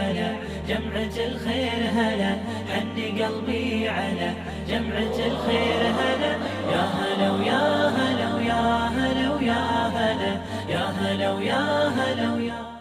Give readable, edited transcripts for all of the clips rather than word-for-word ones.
على جمعة الخير هلا حني قلبي على جمعة الخير هلا يا هلا ويا هلا ويا هلا ويا هلا يا هلا ويا هلا ويا.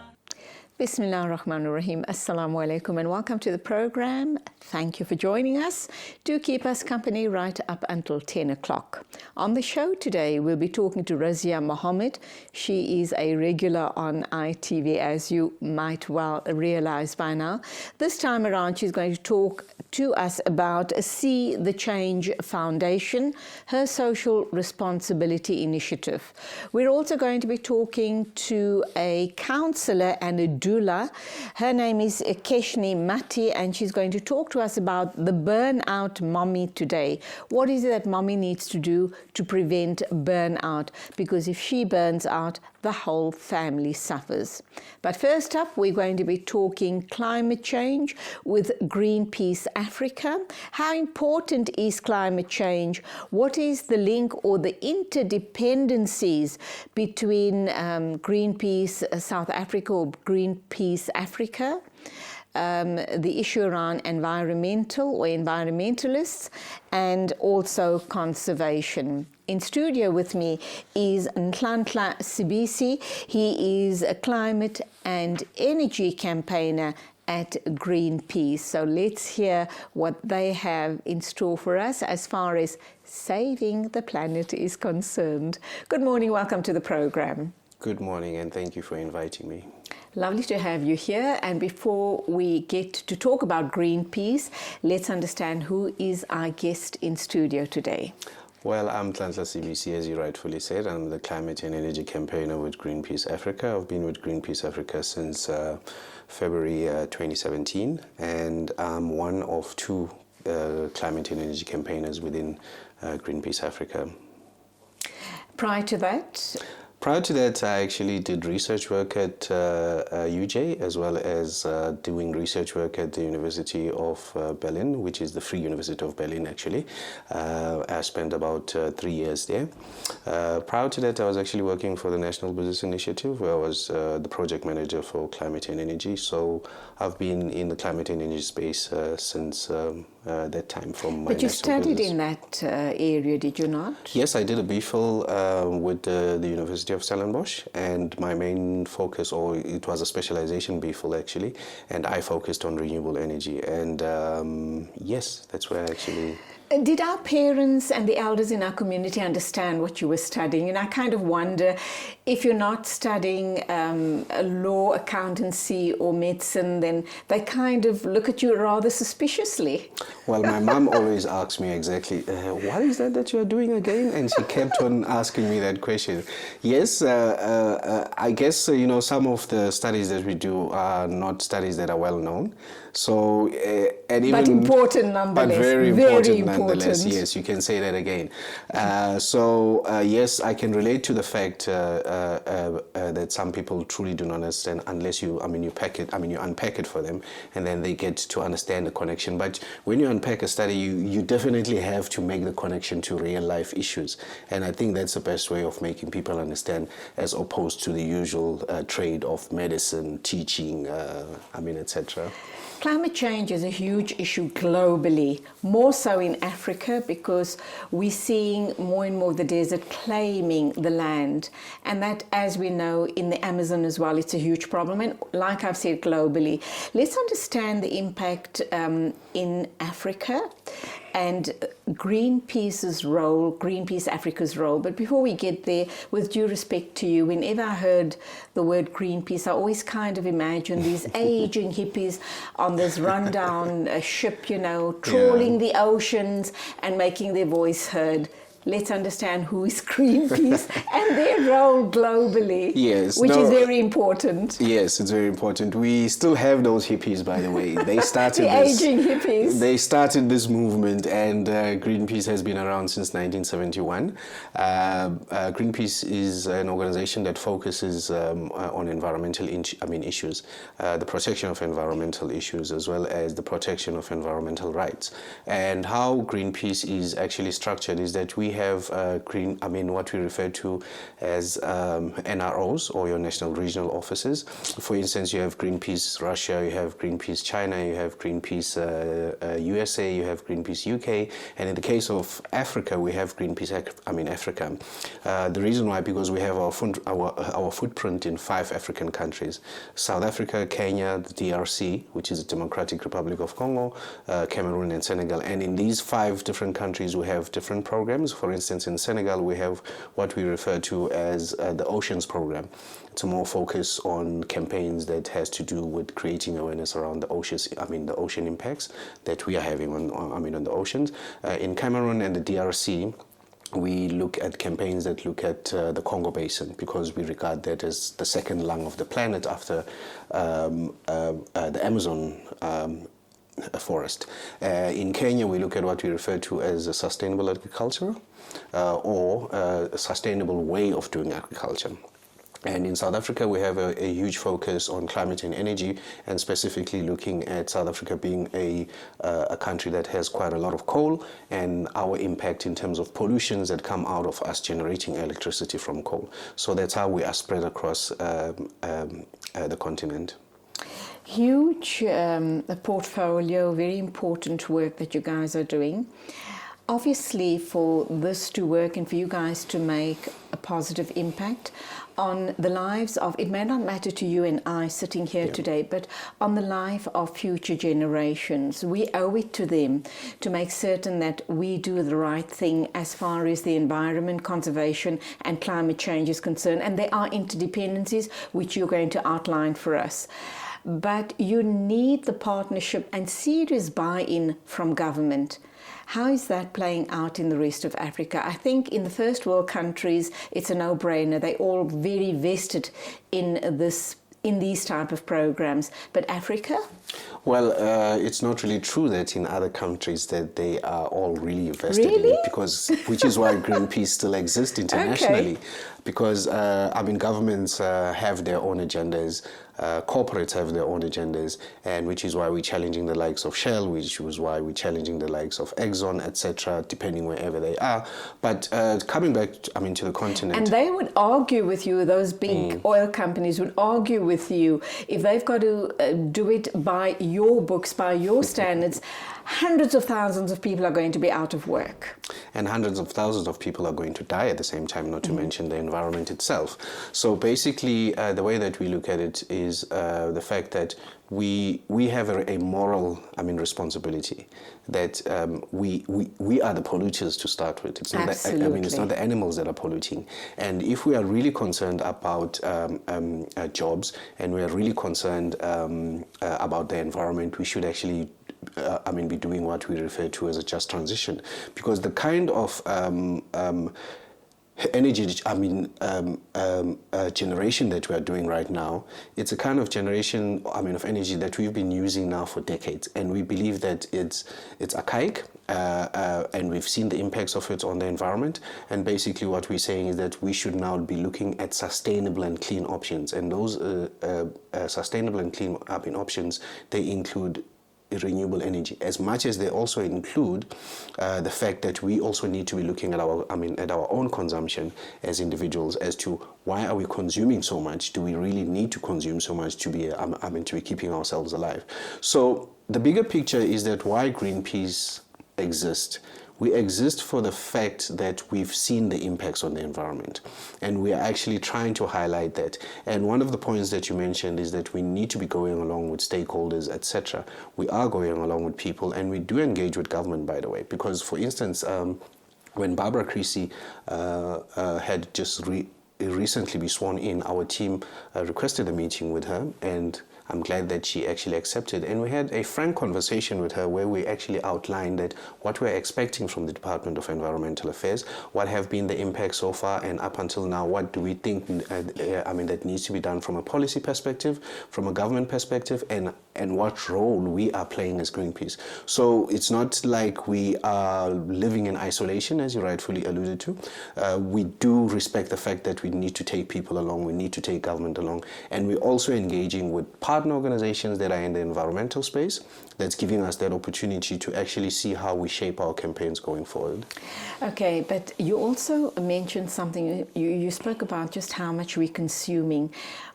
Bismillah ar-Rahman ar-Rahim. Assalamu alaikum and welcome to the program. Thank you for joining us. Do keep us company right up until 10 o'clock. On the show today, we'll be talking to Razia Mohammed. She is a regular on ITV, as you might well realize by now. This time around, she's going to talk to us about See the Change Foundation, her social responsibility initiative. We're also going to be talking to a counselor and a doula. Her name is Keshni Mati, and she's going to talk to us about the burnout mommy today. What is it that mommy needs to do to prevent burnout? Because if she burns out, the whole family suffers. But first up, we're going to be talking climate change with Greenpeace Africa. How important is climate change? What is the link or the interdependencies between Greenpeace South Africa or Greenpeace Africa? The issue around environmental or environmentalists, and also conservation. In studio with me is Nhlanhla Sibisi. He is a climate and energy campaigner at Greenpeace. So let's hear what they have in store for us as far as saving the planet is concerned. Good morning, welcome to the program. Good morning, and thank you for inviting me. Lovely to have you here. And before we get to talk about Greenpeace, let's understand who is our guest in studio today. Well, I'm Nhlanhla Sibisi, as you rightfully said. I'm the climate and energy campaigner with Greenpeace Africa. I've been with Greenpeace Africa since February 2017, and I'm one of two climate and energy campaigners within Greenpeace Africa. Prior to that? Prior to that, I actually did research work at UJ, as well as doing research work at the University of Berlin, which is the Free University of Berlin, actually. I spent about 3 years there. Prior to that, I was actually working for the National Business Initiative, where I was the project manager for climate and energy. So I've been in the climate and energy space since that time. But you studied in that area, did you not? Yes, I did a BPhil with the University of Stellenbosch, and my main focus, or it was a specialization BPhil actually, and I focused on renewable energy. And yes, that's where I actually... Did our parents and the elders in our community understand what you were studying? And I kind of wonder if you're not studying law, accountancy or medicine, then they kind of look at you rather suspiciously. Well, my mom always asks me exactly, what is that you're doing again? And she kept on asking me that question. Yes, I guess, some of the studies that we do are not studies that are well known. So, and even... But important nonetheless. But very important nonetheless. Yes, you can say that again. Yes, I can relate to the fact that some people truly do not understand unless you unpack it for them, and then they get to understand the connection. But when you unpack a study, you definitely have to make the connection to real life issues. And I think that's the best way of making people understand, as opposed to the usual trade of medicine, teaching, etc. Climate change is a huge issue globally, more so in Africa, because we're seeing more and more of the desert claiming the land. And that, as we know, in the Amazon as well, it's a huge problem. And like I've said, globally, let's understand the impact in Africa and Greenpeace's role, Greenpeace Africa's role. But before we get there, with due respect to you, whenever I heard the word Greenpeace, I always kind of imagined these aging hippies on this rundown ship, trawling the oceans and making their voice heard. Let's understand who is Greenpeace and their role globally, which is very important. Yes, it's very important. We still have those hippies, by the way. They started the aging hippies. They started this movement, and Greenpeace has been around since 1971. Greenpeace is an organization that focuses on environmental issues, the protection of environmental issues, as well as the protection of environmental rights. And how Greenpeace is actually structured is that we have what we refer to as NROs, or your National Regional Offices. For instance, you have Greenpeace Russia, you have Greenpeace China, you have Greenpeace USA, you have Greenpeace UK, and in the case of Africa, we have Greenpeace Africa. The reason why, because we have our footprint in 5 African countries: South Africa, Kenya, the DRC, which is the Democratic Republic of Congo, Cameroon, and Senegal. And in these 5 different countries, we have different programs. For instance, in Senegal, we have what we refer to as the Oceans Program. It's a more focus on campaigns that has to do with creating awareness around the oceans, the ocean impacts that we are having on the oceans. In Cameroon and the DRC, we look at campaigns that look at the Congo Basin, because we regard that as the second lung of the planet after the Amazon forest. In Kenya, we look at what we refer to as a sustainable agriculture or a sustainable way of doing agriculture. And in South Africa, we have a huge focus on climate and energy, and specifically looking at South Africa being a country that has quite a lot of coal, and our impact in terms of pollutions that come out of us generating electricity from coal. So that's how we are spread across the continent. Huge portfolio, very important work that you guys are doing. Obviously, for this to work and for you guys to make a positive impact on the lives of, it may not matter to you and I sitting here today, but on the life of future generations. We owe it to them to make certain that we do the right thing as far as the environment, conservation and climate change is concerned. And there are interdependencies which you're going to outline for us. But you need the partnership and serious buy-in from government. How is that playing out in the rest of Africa? I think in the first world countries, it's a no-brainer. They're all very vested in these type of programs. But Africa? Well, it's not really true that in other countries that they are all really invested in it, because which is why Greenpeace still exists internationally. Okay. Because governments have their own agendas, corporates have their own agendas, and which is why we're challenging the likes of Shell, which was why we're challenging the likes of Exxon, etc., depending wherever they are. But coming back, to the continent, and they would argue with you. Those big oil companies would argue with you if they've got to do it by your books, by your standards. Hundreds of thousands of people are going to be out of work. And hundreds of thousands of people are going to die at the same time, not to mention the environment itself. So basically, the way that we look at it is the fact that we have a moral, responsibility that we are the polluters to start with. It's not it's not the animals that are polluting. And if we are really concerned about jobs, and we are really concerned about the environment, we should actually be doing what we refer to as a just transition, because the kind of energy generation that we are doing right now, it's a kind of generation of energy that we've been using now for decades, and we believe that it's archaic, and we've seen the impacts of it on the environment. And basically what we're saying is that we should now be looking at sustainable and clean options, and those sustainable and clean options, they include renewable energy, as much as they also include the fact that we also need to be looking at our own consumption as individuals, as to why are we consuming so much? Do we really need to consume so much to be to be keeping ourselves alive? So the bigger picture is that why Greenpeace exists. We exist for the fact that we've seen the impacts on the environment, and we are actually trying to highlight that. And one of the points that you mentioned is that we need to be going along with stakeholders, etc. We are going along with people, and we do engage with government, by the way, because, for instance, when Barbara Creasy had just recently been sworn in, our team requested a meeting with her, and I'm glad that she actually accepted, and we had a frank conversation with her where we actually outlined that what we're expecting from the Department of Environmental Affairs, what have been the impacts so far, and up until now, what do we think that needs to be done from a policy perspective, from a government perspective, and and what role we are playing as Greenpeace. So it's not like we are living in isolation, as you rightfully alluded to. We do respect the fact that we need to take people along, we need to take government along, and we're also engaging with partner organizations that are in the environmental space. That's giving us that opportunity to actually see how we shape our campaigns going forward. Okay, but you also mentioned something, you spoke about just how much we're consuming.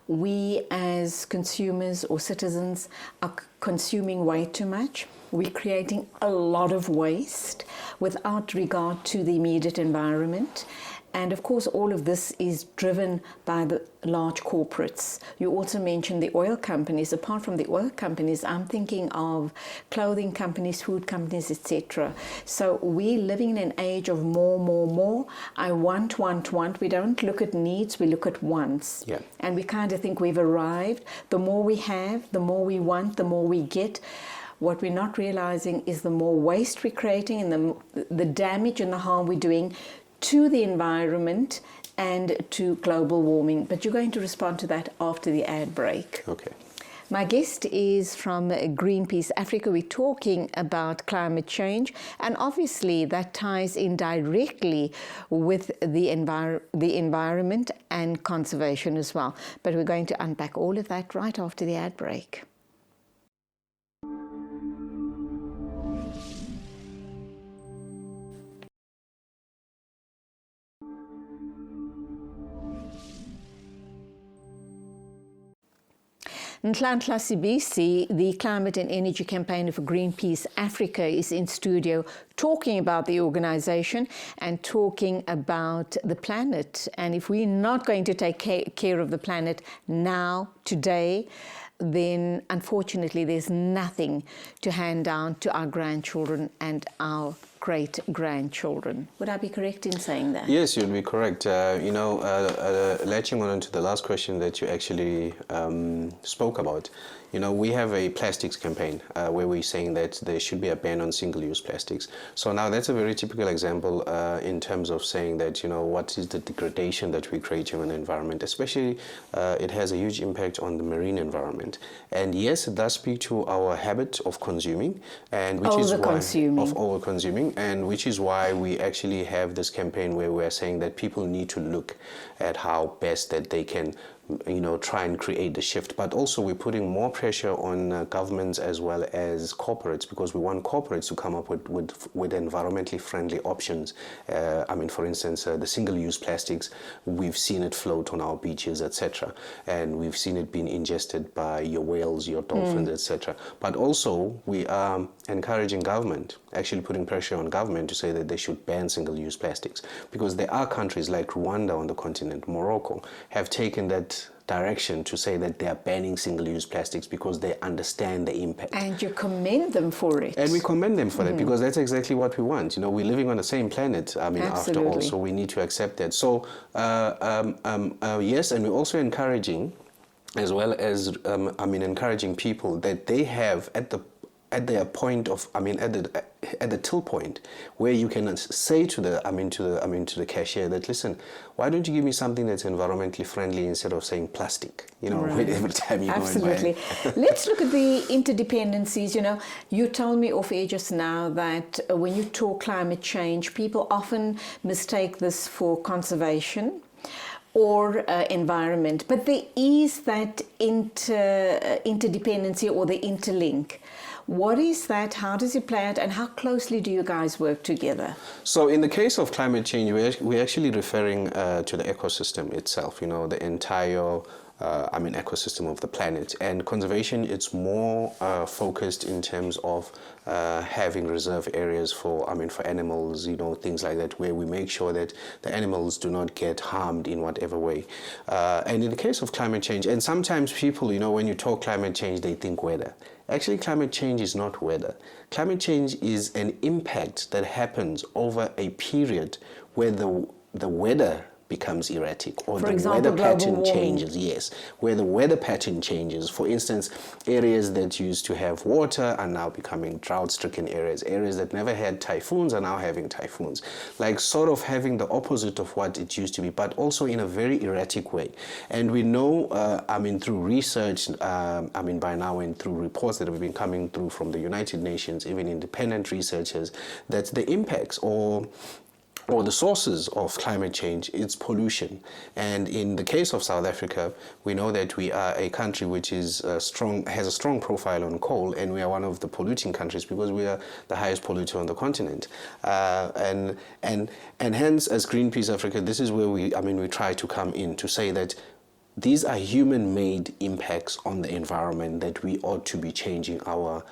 We as consumers or citizens are consuming way too much. We're creating a lot of waste without regard to the immediate environment. And of course, all of this is driven by the large corporates. You also mentioned the oil companies. Apart from the oil companies, I'm thinking of clothing companies, food companies, etc. So we're living in an age of more. I want. We don't look at needs, we look at wants. Yeah. And we kind of think we've arrived. The more we have, the more we want, the more we get. What we're not realizing is the more waste we're creating and the damage and the harm we're doing to the environment and to global warming. But you're going to respond to that after the ad break. Okay. My guest is from Greenpeace Africa. We're talking about climate change, and obviously that ties in directly with the environment and conservation as well. But we're going to unpack all of that right after the ad break. Nhlanhla Sibisi, the Climate and Energy Campaigner for Greenpeace Africa, is in studio talking about the organization and talking about the planet. And if we're not going to take care of the planet now, today, then unfortunately there's nothing to hand down to our grandchildren and our great-grandchildren. Would I be correct in saying that? Yes, you'd be correct. Latching on to the last question that you actually spoke about, we have a plastics campaign where we're saying that there should be a ban on single-use plastics. So now that's a very typical example in terms of saying that, what is the degradation that we create in an environment, especially it has a huge impact on the marine environment. And yes, it does speak to our habit of consuming, and which is why of over-consuming, and which is why we actually have this campaign where we're saying that people need to look at how best that they can try and create the shift. But also we're putting more pressure on governments as well as corporates, because we want corporates to come up with environmentally friendly options. For instance, the single-use plastics, we've seen it float on our beaches, etc. And we've seen it being ingested by your whales, your dolphins, etc. But also we are encouraging government, actually putting pressure on government to say that they should ban single-use plastics, because there are countries like Rwanda on the continent, Morocco, have taken that direction to say that they are banning single-use plastics because they understand the impact. And you commend them for it. And we commend them for that, because that's exactly what we want. We're living on the same planet, after all, so we need to accept that. So, yes, and we're also encouraging, as well as, encouraging people that they have at their point of, at the till point, where you can say to the cashier that, listen, why don't you give me something that's environmentally friendly instead of saying plastic, right. Every time you Absolutely. go and buy it. Let's look at the interdependencies. You told me off air just now that when you talk climate change, people often mistake this for conservation or environment, but there is that interdependency or the interlink. What is that? How does it play out? And how closely do you guys work together? So in the case of climate change, we're actually referring to the ecosystem itself, the entire ecosystem of the planet. And conservation, it's more focused in terms of having reserve areas for animals, things like that, where we make sure that the animals do not get harmed in whatever way. And in the case of climate change, and sometimes people, when you talk climate change, they think weather. Actually, climate change is not weather. Climate change is an impact that happens over a period where the weather becomes erratic, or For the example, weather global pattern warming. changes. Yes, where the weather pattern changes. For instance, areas that used to have water are now becoming drought-stricken areas. Areas that never had typhoons are now having typhoons. Like sort of having the opposite of what it used to be, but also in a very erratic way. And we know, through research, by now and through reports that have been coming through from the United Nations, even independent researchers, that the impacts or the sources of climate change, it's pollution. And in the case of South Africa, we know that we are a country which is has a strong profile on coal, and we are one of the polluting countries because we are the highest polluter on the continent. And hence, as Greenpeace Africa, this is where we try to come in to say that these are human-made impacts on the environment that we ought to be changing our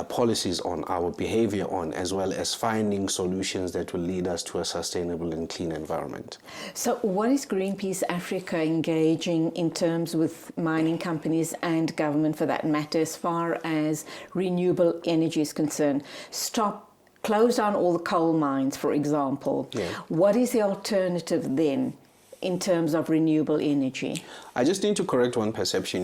policies on, our behavior on, as well as finding solutions that will lead us to a sustainable and clean environment. So what is Greenpeace Africa engaging in terms with mining companies and government for that matter as far as renewable energy is concerned? Close down all the coal mines, for example. Yeah. What is the alternative then in terms of renewable energy? I just need to correct one perception.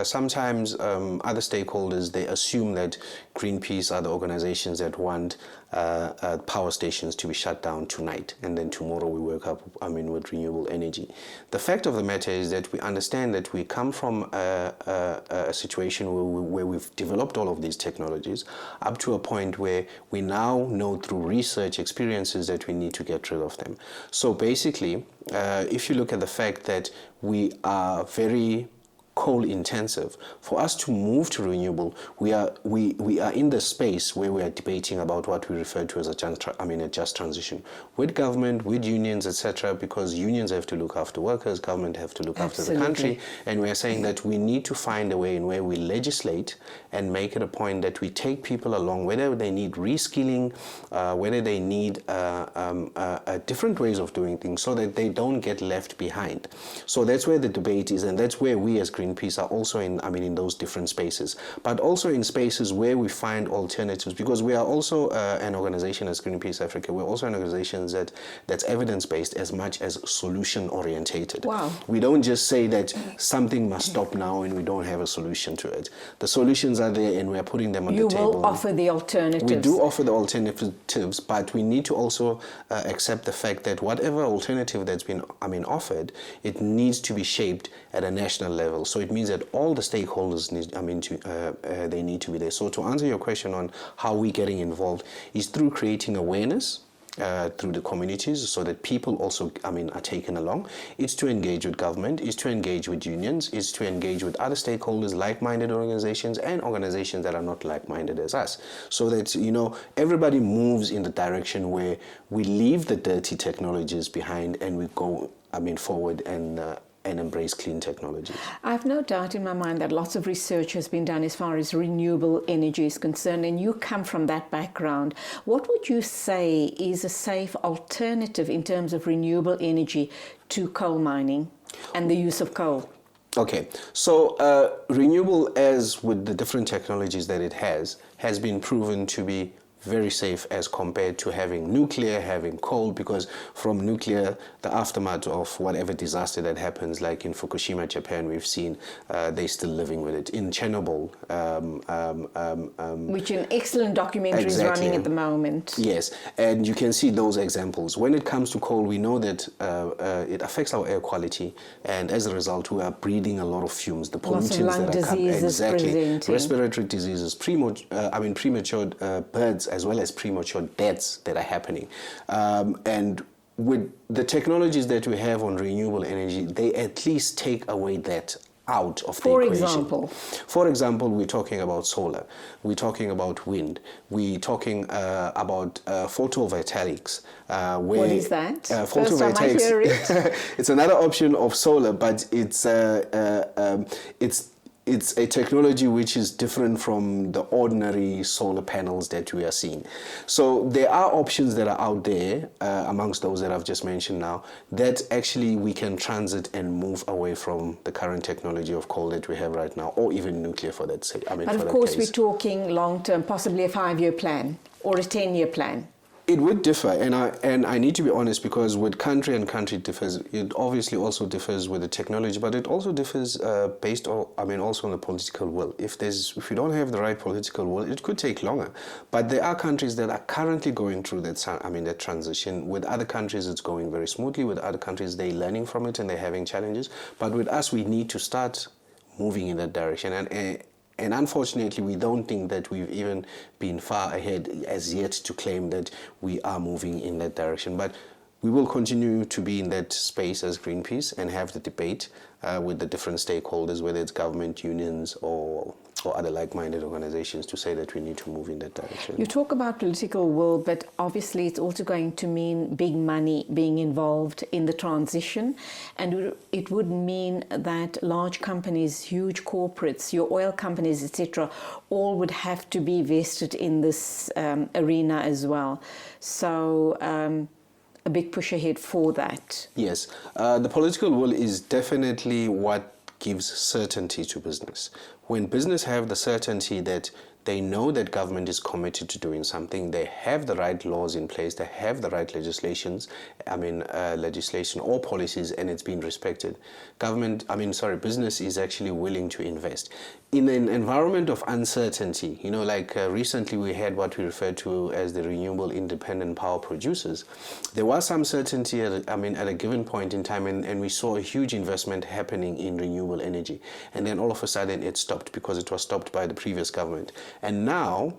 Sometimes other stakeholders, they assume that Greenpeace are the organizations that want power stations to be shut down tonight, and then tomorrow we wake up with renewable energy. The fact of the matter is that we understand that we come from a situation where we've developed all of these technologies up to a point where we now know through research experiences that we need to get rid of them. So basically, if you look at the fact that we are very coal intensive, for us to move to renewable, we are in the space where we are debating about what we refer to as a just transition with government, with unions, etc., because unions have to look after workers, government have to look after the country, and we are saying that we need to find a way in where we legislate and make it a point that we take people along, whether they need reskilling, whether they need different ways of doing things, so that they don't get left behind. So that's where the debate is, and that's where we as Greenpeace are also in those different spaces, but also in spaces where we find alternatives, because we are also an organization as Greenpeace Africa. We're also an organization that's evidence-based as much as solution-orientated. Wow. We don't just say that something must stop now and we don't have a solution to it. The solutions are there and we are putting them on the table. You will offer the alternatives. We do offer the alternatives, but we need to also accept the fact that whatever alternative that's been offered, it needs to be shaped at a national level. So it means that all the stakeholders they need to be there. So to answer your question on how we're getting involved is through creating awareness through the communities, so that people also are taken along. It's to engage with government, it's to engage with unions, it's to engage with other stakeholders, like-minded organizations and organizations that are not like-minded as us, so that everybody moves in the direction where we leave the dirty technologies behind and we go forward and embrace clean technologies. I have no doubt in my mind that lots of research has been done as far as renewable energy is concerned, and you come from that background. What would you say is a safe alternative in terms of renewable energy to coal mining and the use of coal? Okay, so renewable, as with the different technologies that it has been proven to be very safe as compared to having nuclear, having coal, because from nuclear, the aftermath of whatever disaster that happens, like in Fukushima, Japan, we've seen they're still living with it. In Chernobyl, which an excellent documentary is running at the moment. Yes, and you can see those examples. When it comes to coal, we know that it affects our air quality, and as a result, we are breathing a lot of fumes. The pollutants that are coming, respiratory diseases, premature births, as well as premature deaths that are happening. And with the technologies that we have on renewable energy, they at least take away that out of the equation. For example, we're talking about solar, we're talking about wind, we're talking about photovoltaics. What is that? Photovoltaics. First time I hear it. It's another option of solar, but it's a technology which is different from the ordinary solar panels that we are seeing. So there are options that are out there amongst those that I've just mentioned now, that actually we can transit and move away from the current technology of coal that we have right now, or even nuclear for that sake. But of course we're talking long term, possibly a 5-year plan or a 10-year plan. It would differ, and I need to be honest, because with country and country differs. It obviously also differs with the technology, but it also differs based on, also on the political will. If you don't have the right political will, it could take longer. But there are countries that are currently going through that transition. With other countries, it's going very smoothly. With other countries, they're learning from it and they're having challenges. But with us, we need to start moving in that direction, and unfortunately, we don't think that we've even been far ahead as yet to claim that we are moving in that direction. But we will continue to be in that space as Greenpeace and have the debate with the different stakeholders, whether it's government, unions, or other like-minded organizations, to say that we need to move in that direction. You talk about political will, but obviously it's also going to mean big money being involved in the transition, and it would mean that large companies, huge corporates, your oil companies, etc., all would have to be vested in this arena as well. So a big push ahead for that. Yes, the political will is definitely what gives certainty to business. When business have the certainty that they know that government is committed to doing something, they have the right laws in place, they have the right legislation or policies, and it's being respected. Business is actually willing to invest. In an environment of uncertainty, recently we had what we refer to as the renewable independent power producers. There was some certainty at a given point in time, and we saw a huge investment happening in renewable energy. And then all of a sudden it stopped because it was stopped by the previous government. And now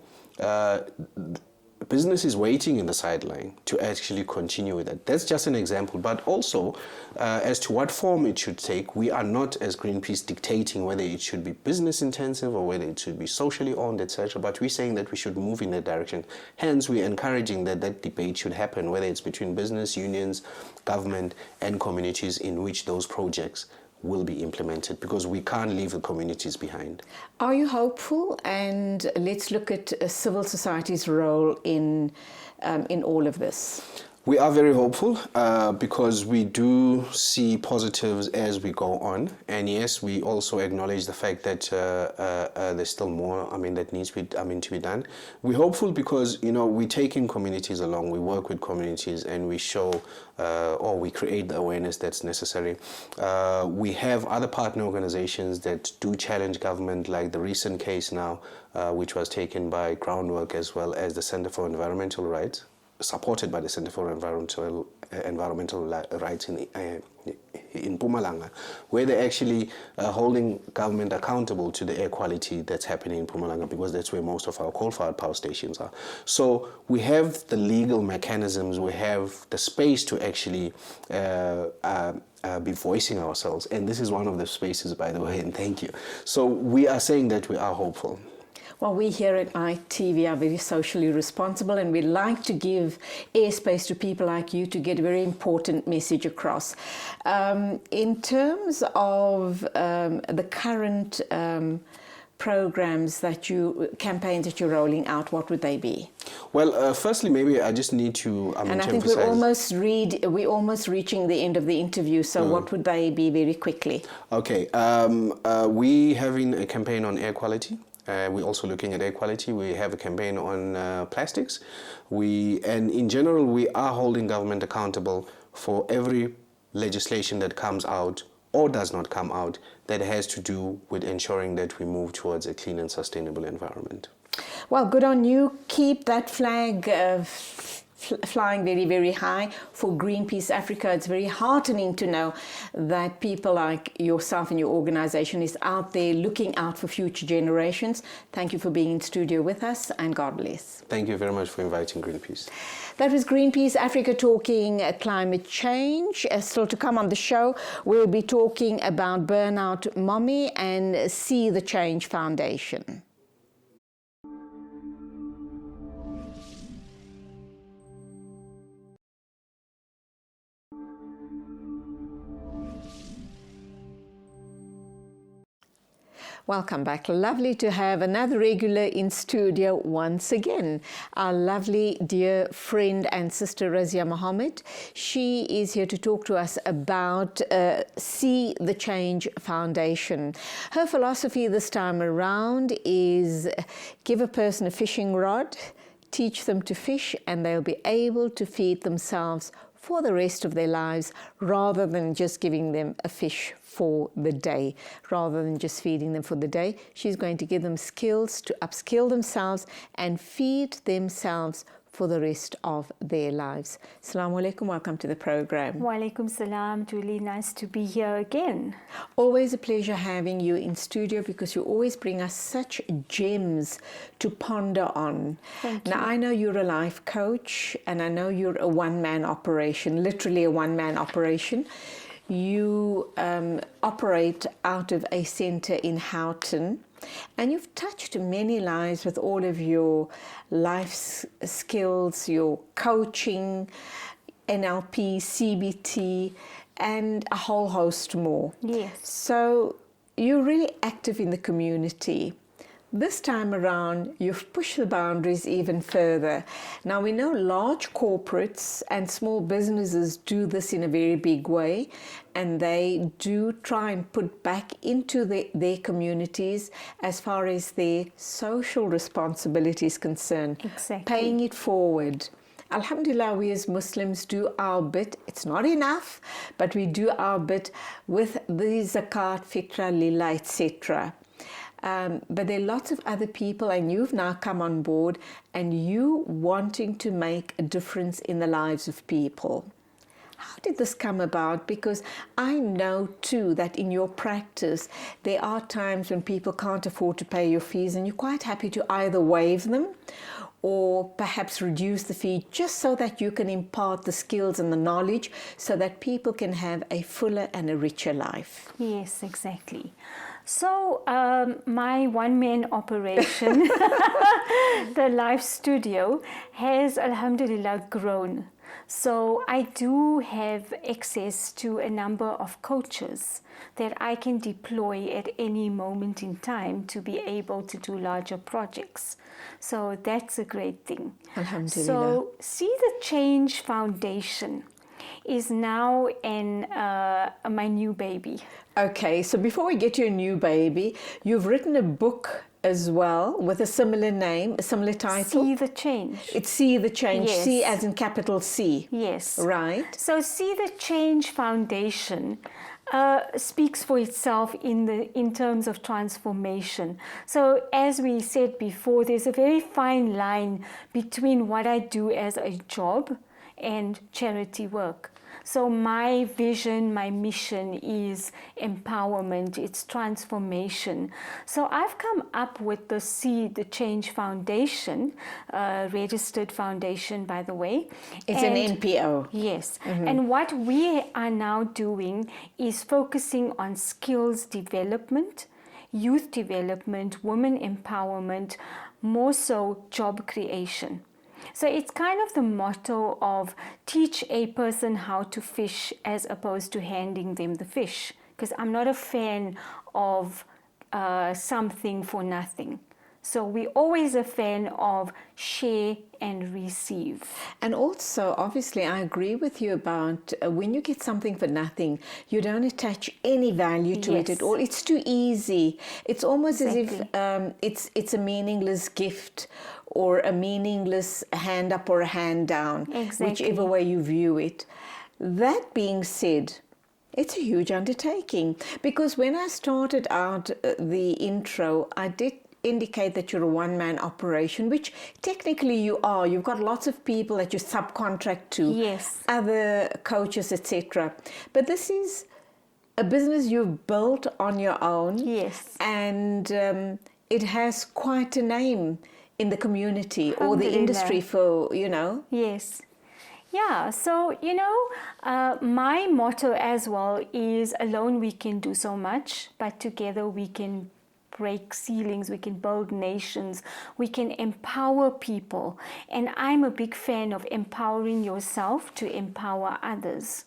business is waiting in the sideline to actually continue with that. That's just an example, but also as to what form it should take, we are not as Greenpeace dictating whether it should be business intensive or whether it should be socially owned, etc. But we're saying that we should move in that direction. Hence, we're encouraging that debate should happen, whether it's between business, unions, government, and communities in which those projects will be implemented, because we can't leave the communities behind. Are you hopeful? And let's look at civil society's role in all of this. We are very hopeful because we do see positives as we go on, and yes, we also acknowledge the fact that there's still more that needs to be done. We're hopeful because we take in communities along, we work with communities, and we show or we create the awareness that's necessary. We have other partner organizations that do challenge government, like the recent case now, which was taken by Groundwork as well as the Center for Environmental Rights, supported by the Center for Environmental Rights in Mpumalanga, where they're actually holding government accountable to the air quality that's happening in Mpumalanga, because that's where most of our coal-fired power stations are. So we have the legal mechanisms, we have the space to actually be voicing ourselves, and this is one of the spaces, by the way, and thank you. So we are saying that we are hopeful. Well, we here at ITV are very socially responsible, and we like to give airspace to people like you to get a very important message across. In terms of the current programs campaigns that you're rolling out, what would they be? Well, firstly, maybe I just need to and I to think emphasize... we're almost reaching the end of the interview, so what would they be very quickly? Okay, we having a campaign on air quality. We're also looking at air quality. We have a campaign on plastics. And in general, we are holding government accountable for every legislation that comes out or does not come out that has to do with ensuring that we move towards a clean and sustainable environment. Well, good on you. Keep that flag flying very, very high for Greenpeace Africa. It's very heartening to know that people like yourself and your organization is out there looking out for future generations. Thank you for being in studio with us, and God bless. Thank you very much for inviting Greenpeace. That was Greenpeace Africa talking climate change. Still to come on the show, we'll be talking about Burnout Mommy and See the Change Foundation. Welcome back. Lovely to have another regular in studio once again. Our lovely dear friend and sister Razia Mohammed. She is here to talk to us about See the Change Foundation. Her philosophy this time around is give a person a fishing rod, teach them to fish, and they'll be able to feed themselves for the rest of their lives, rather than just giving them a fish for the day, rather than just feeding them for the day. She's going to give them skills to upskill themselves and feed themselves for the rest of their lives. Assalamu alaikum, welcome to the program. Wa alaikum salam, Julie, nice to be here again. Always a pleasure having you in studio, because you always bring us such gems to ponder on. Thank you. Now, I know you're a life coach, and I know you're a one-man operation, literally a one-man operation. You operate out of a center in Houghton, and you've touched many lives with all of your life skills, your coaching, NLP, CBT, and a whole host more. Yes. So you're really active in the community. This time around, you've pushed the boundaries even further. Now, we know large corporates and small businesses do this in a very big way, and they do try and put back into their communities as far as their social responsibility is concerned. Exactly. Paying it forward. Alhamdulillah, we as Muslims do our bit. It's not enough, but we do our bit with the zakat, fitra, lillah, etc. But there are lots of other people, and you've now come on board, and you wanting to make a difference in the lives of people. How did this come about? Because I know too that in your practice there are times when people can't afford to pay your fees, and you're quite happy to either waive them or perhaps reduce the fee, just so that you can impart the skills and the knowledge so that people can have a fuller and a richer life. Yes, exactly. So my one-man operation, the live studio, has alhamdulillah grown. So I do have access to a number of coaches that I can deploy at any moment in time to be able to do larger projects. So that's a great thing. Alhamdulillah. So See the Change Foundation is now my new baby. Okay, so before we get to your new baby, you've written a book as well with a similar name, a similar title. See the Change. It's See the Change, Yes. C as in capital C. Yes. Right. So See the Change Foundation speaks for itself in terms of transformation. So as we said before, there's a very fine line between what I do as a job and charity work. So my vision, my mission is empowerment, it's transformation. So I've come up with the See the Change Foundation, registered foundation, by the way. It's an NPO. Yes. And what we are now doing is focusing on skills development, youth development, women empowerment, more so job creation. So it's kind of the motto of teach a person how to fish as opposed to handing them the fish. Because I'm not a fan of something for nothing. So we're always a fan of share and receive. And also, obviously, I agree with you about when you get something for nothing, you don't attach any value to it Yes. at all. It's too easy. It's almost Exactly. as if it's a meaningless gift or a meaningless hand up or a hand down, Exactly. whichever way you view it. That being said, it's a huge undertaking, because when I started out the intro, I did indicate that you're a one-man operation, which technically you are. You've got lots of people that you subcontract to, Yes. other coaches, etc. But this is a business you've built on your own. Yes. And it has quite a name in the community or the Alhamdulillah. industry for, Yes. Yeah, so, my motto as well is alone we can do so much, but together we can break ceilings, we can build nations, we can empower people. And I'm a big fan of empowering yourself to empower others.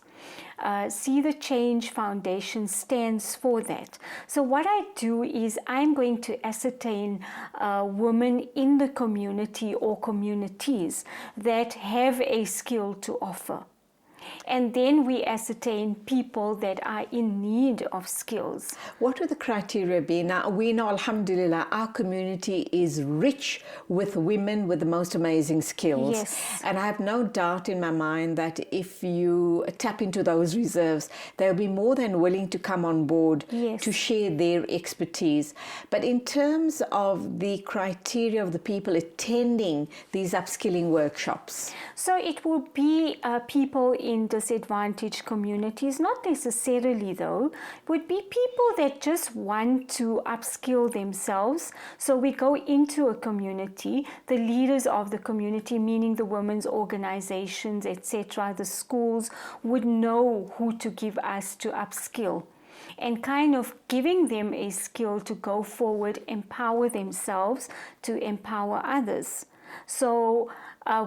See the Change Foundation stands for that. So what I do is I'm going to ascertain women in the community or communities that have a skill to offer. And then we ascertain people that are in need of skills. What would the criteria be? Now, we know, alhamdulillah, our community is rich with women with the most amazing skills. Yes. And I have no doubt in my mind that if you tap into those reserves, they'll be more than willing to come on board Yes. to share their expertise. But in terms of the criteria of the people attending these upskilling workshops, So it will be people in disadvantaged communities, not necessarily though. It would be people that just want to upskill themselves. So we go into a community, the leaders of the community, meaning the women's organizations, etc., the schools, would know who to give us to upskill. And kind of giving them a skill to go forward, empower themselves to empower others. So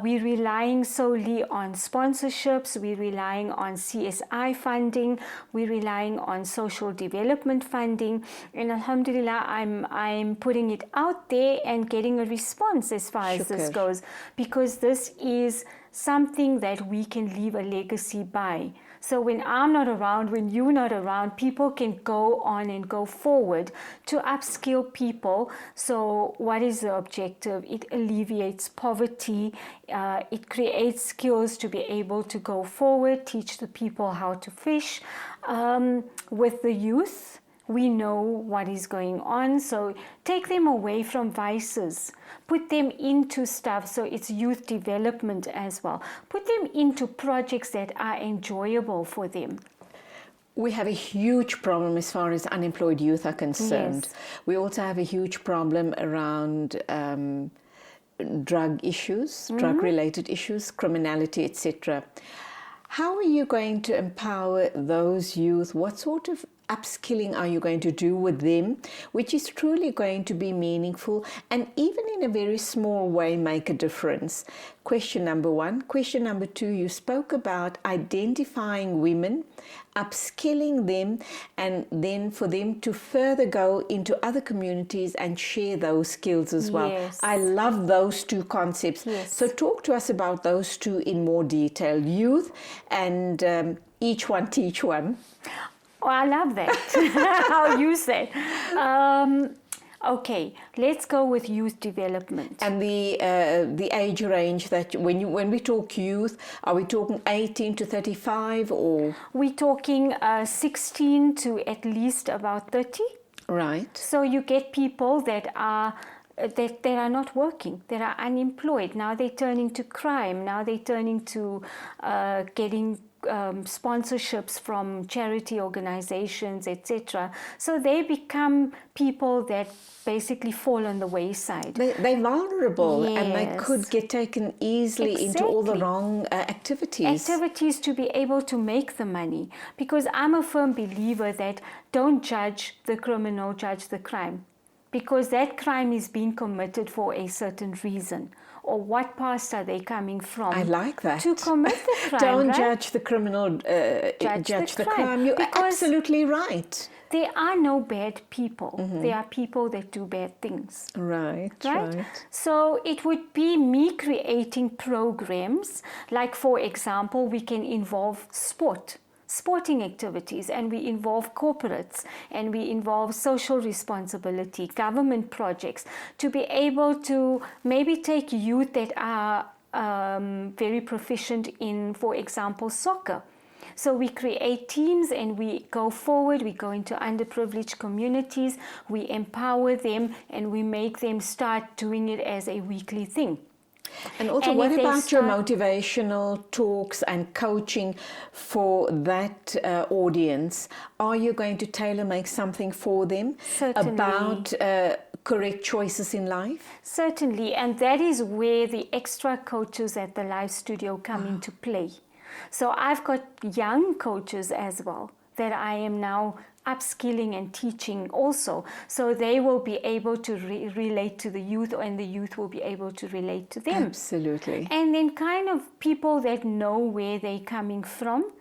we're relying solely on sponsorships, we're relying on CSI funding, we're relying on social development funding, and alhamdulillah, I'm putting it out there and getting a response as far as this Shukr. goes, because this is something that we can leave a legacy by. So when I'm not around, when you're not around, people can go on and go forward to upskill people. So what is the objective? It alleviates poverty. It creates skills to be able to go forward, teach the people how to fish. With the youth, we know what is going on. So take them away from vices. Put them into stuff, so it's youth development as well. Put them into projects that are enjoyable for them. we have a huge problem as far as unemployed youth are concerned. Yes. We also have a huge problem around drug issues, drug-related issues, criminality, etc. How are you going to empower those youth? What sort of upskilling are you going to do with them, which is truly going to be meaningful and even in a very small way make a difference? Question number one. Question number two, you spoke about identifying women, upskilling them, and then for them to further go into other communities and share those skills as well. Yes. I love those two concepts. Yes. So talk to us about those two in more detail. Youth and each one teach one. Oh, I love that. I'll use that. Okay, let's go with youth development. And the age range that when we talk youth, are we talking 18 to 35 or? We're talking 16 to at least about 30. Right. So you get people that are not working, that are unemployed. Now they're turning to crime. Now they're turning to getting sponsorships from charity organizations, etc. So they become people that basically fall on the wayside. They're vulnerable and they Yes. could get taken easily into all the Exactly. wrong activities. Activities to be able to make the money. Because I'm a firm believer that don't judge the criminal, judge the crime. Because that crime is being committed for a certain reason. Or what past are they coming from? I like that. To commit the crime, Don't right? judge the criminal, judge the crime. You're Because absolutely right. there are no bad people. Mm-hmm. There are people that do bad things. Right, Right? right. So it would be me creating programs, like for example, we can involve sporting activities, and we involve corporates, and we involve social responsibility, government projects, to be able to maybe take youth that are very proficient in, for example, soccer. So we create teams and we go forward, we go into underprivileged communities, we empower them, and we make them start doing it as a weekly thing. And also, And what if they about your start- motivational talks and coaching for that audience? Are you going to tailor-make something for them Certainly. about correct choices in life? Certainly, and that is where the extra coaches at the live studio come into play. So I've got young coaches as well that I am now upskilling and teaching also. So they will be able to relate to the youth, and the youth will be able to relate to them. Absolutely. And then kind of people that know where they're coming from,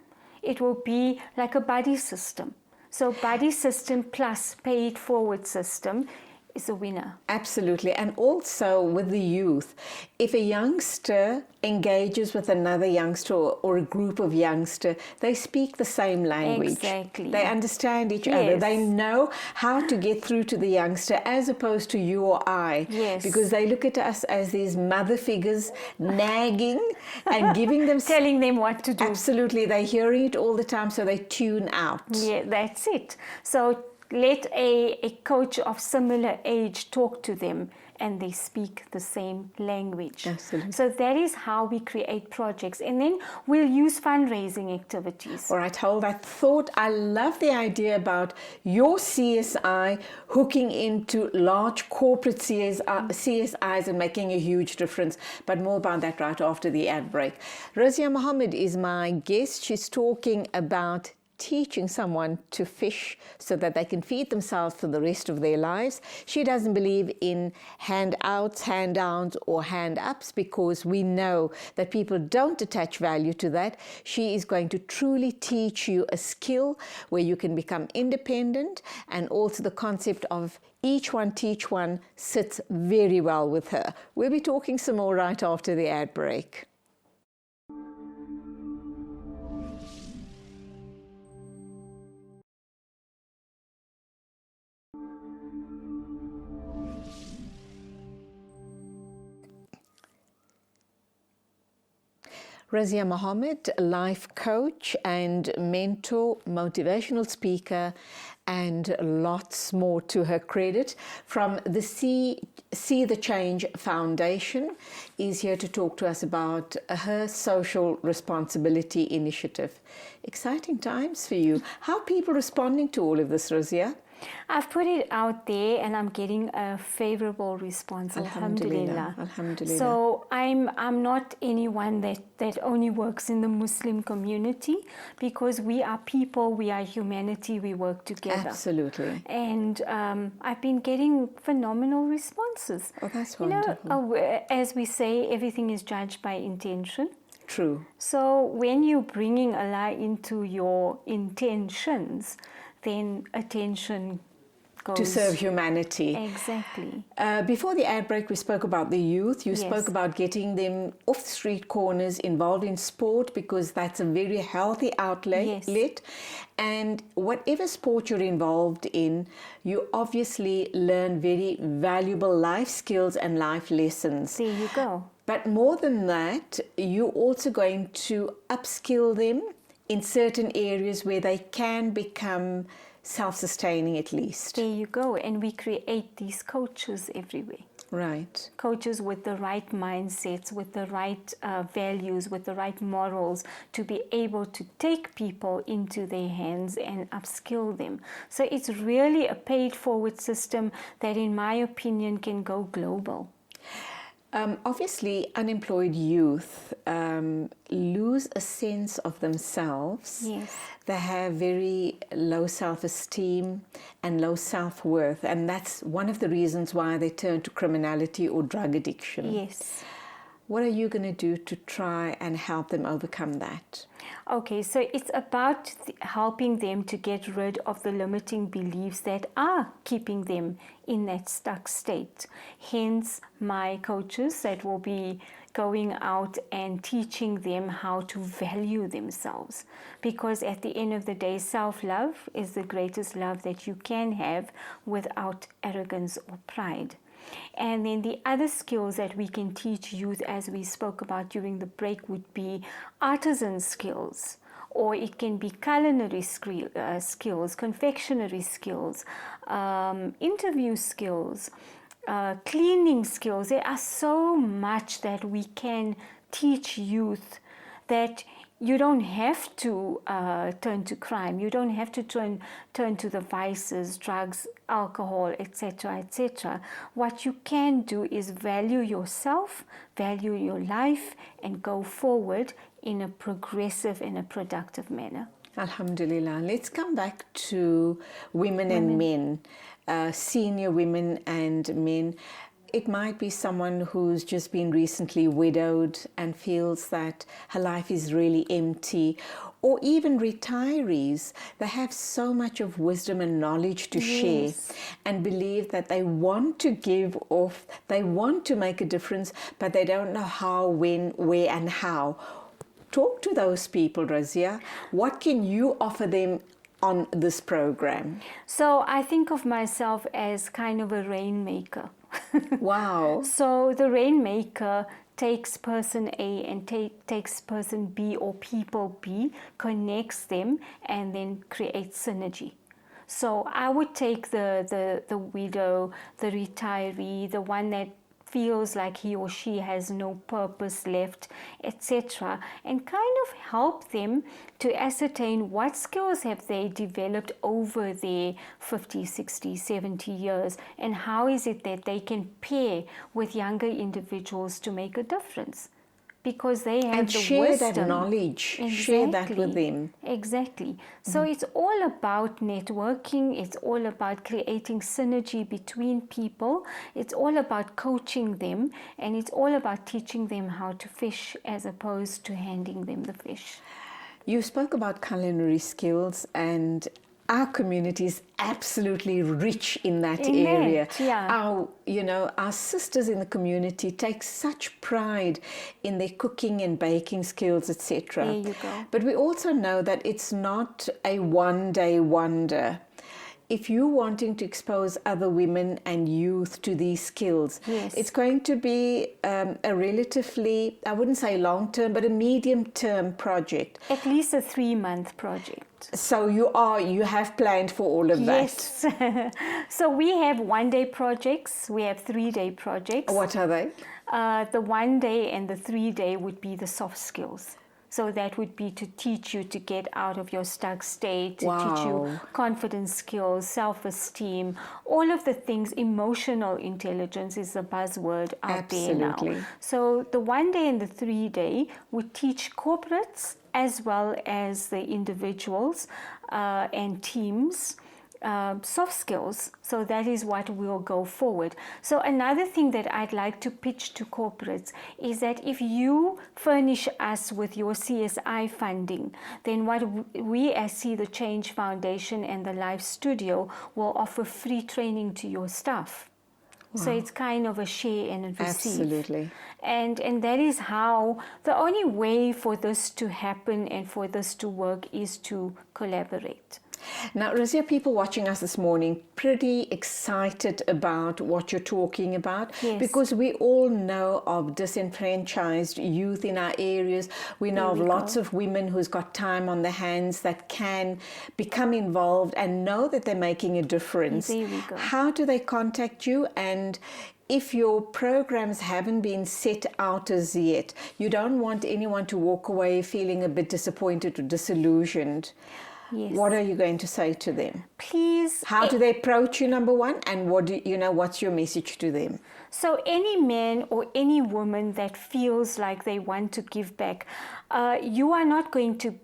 it will be like a buddy system. So buddy system plus pay it forward system is a winner. Absolutely. And also with the youth, if a youngster engages with another youngster or a group of youngsters, they speak the same language. Exactly. They understand each other. Yes. They know how to get through to the youngster as opposed to you or I. Yes. Because they look at us as these mother figures nagging and giving them... Telling them what to do. Absolutely. They're hearing it all the time, so they tune out. Yeah, that's it. So let a coach of similar age talk to them and they speak the same language. Absolutely. So that is how we create projects. And then we'll use fundraising activities. All right, hold that thought. I love the idea about your CSI hooking into large corporate CSIs and making a huge difference. But more about that right after the ad break. Razia Mohammed is my guest. She's talking about teaching someone to fish so that they can feed themselves for the rest of their lives. She doesn't believe in handouts, hand-downs, or hand-ups because we know that people don't attach value to that. She is going to truly teach you a skill where you can become independent, and also the concept of each one teach one sits very well with her. We'll be talking some more right after the ad break. Razia Mohammed, life coach and mentor, motivational speaker, and lots more to her credit, from the See the Change Foundation, is here to talk to us about her social responsibility initiative. Exciting times for you. How are people responding to all of this, Razia? I've put it out there and I'm getting a favorable response. Alhamdulillah. Alhamdulillah. So I'm not anyone that only works in the Muslim community, because we are people, we are humanity, we work together. Absolutely. And I've been getting phenomenal responses. Oh, that's you wonderful. know, as we say, everything is judged by intention. True. So when you're bringing Allah into your intentions, then attention goes To serve humanity. Exactly. Before the ad break, we spoke about the youth. You Yes. spoke about getting them off the street corners, involved in sport, because that's a very healthy outlet. Yes. And whatever sport you're involved in, you obviously learn very valuable life skills and life lessons. There you go. But more than that, you're also going to upskill them in certain areas where they can become self-sustaining at least. There you go. And we create these coaches everywhere. Right. Coaches with the right mindsets, with the right values, with the right morals, to be able to take people into their hands and upskill them. So it's really a paid-forward system that, in my opinion, can go global. Obviously, unemployed youth lose a sense of themselves. Yes. They have very low self-esteem and low self-worth, and that's one of the reasons why they turn to criminality or drug addiction. Yes. What are you going to do to try and help them overcome that? Okay, so it's about helping them to get rid of the limiting beliefs that are keeping them in that stuck state. Hence, my coaches that will be going out and teaching them how to value themselves. Because at the end of the day, self-love is the greatest love that you can have without arrogance or pride. And then the other skills that we can teach youth, as we spoke about during the break, would be artisan skills, or it can be culinary skills, confectionery skills, interview skills, cleaning skills. There are so much that we can teach youth that you don't have to turn to crime. You don't have to turn to the vices, drugs, alcohol, etc., etc. What you can do is value yourself, value your life, and go forward in a progressive and a productive manner. Alhamdulillah. Let's come back to women and men, senior women and men. it might be someone who's just been recently widowed and feels that her life is really empty, or even retirees. They have so much of wisdom and knowledge to share and believe that they want to give off, they want to make a difference, but they don't know how, when, where, and how. Talk to those people, Razia. What can you offer them on this program? So I think of myself as kind of a rainmaker. Wow. So the rainmaker takes person A and takes person B or people B, connects them, and then creates synergy. So I would take the widow, the retiree, the one that feels like he or she has no purpose left, etc., and kind of help them to ascertain what skills have they developed over their 50, 60, 70 years, and how is it that they can pair with younger individuals to make a difference. Because they have and the share wisdom. that knowledge, share that with them. Exactly. So it's all about networking, it's all about creating synergy between people, it's all about coaching them, and it's all about teaching them how to fish as opposed to handing them the fish. You spoke about culinary skills, and our community is absolutely rich in that area. Our sisters in the community take such pride in their cooking and baking skills, etc. There you go. But we also know that it's not a one-day wonder. If you're wanting to expose other women and youth to these skills, it's going to be a relatively, I wouldn't say long-term, but a medium-term project. At least a 3-month project. So you have planned for all of that? Yes. So we have 1-day projects, we have 3-day projects. What are they? The 1-day and the 3-day would be the soft skills. So that would be to teach you to get out of your stuck state, to teach you confidence skills, self-esteem, all of the things. Emotional intelligence is a buzzword out there now. So the 1-day and the 3-day would teach corporates as well as the individuals and teams soft skills. So that is what will go forward. So another thing that I'd like to pitch to corporates is that if you furnish us with your CSI funding, then what we as See the Change Foundation and the Life Studio will offer free training to your staff. Wow. So it's kind of a share and a receive. Absolutely. And that is how, the only way for this to happen and for this to work is to collaborate. Now, Razia, people watching us this morning pretty excited about what you're talking about, because we all know of disenfranchised youth in our areas. We know of lots of women who's got time on their hands that can become involved and know that they're making a difference. There we go. How do they contact you? And if your programs haven't been set out as yet, you don't want anyone to walk away feeling a bit disappointed or disillusioned. Yes. What are you going to say to them? Please. How do they approach you, number one, and what's your message to them? So any man or any woman that feels like they want to give back, you are not going to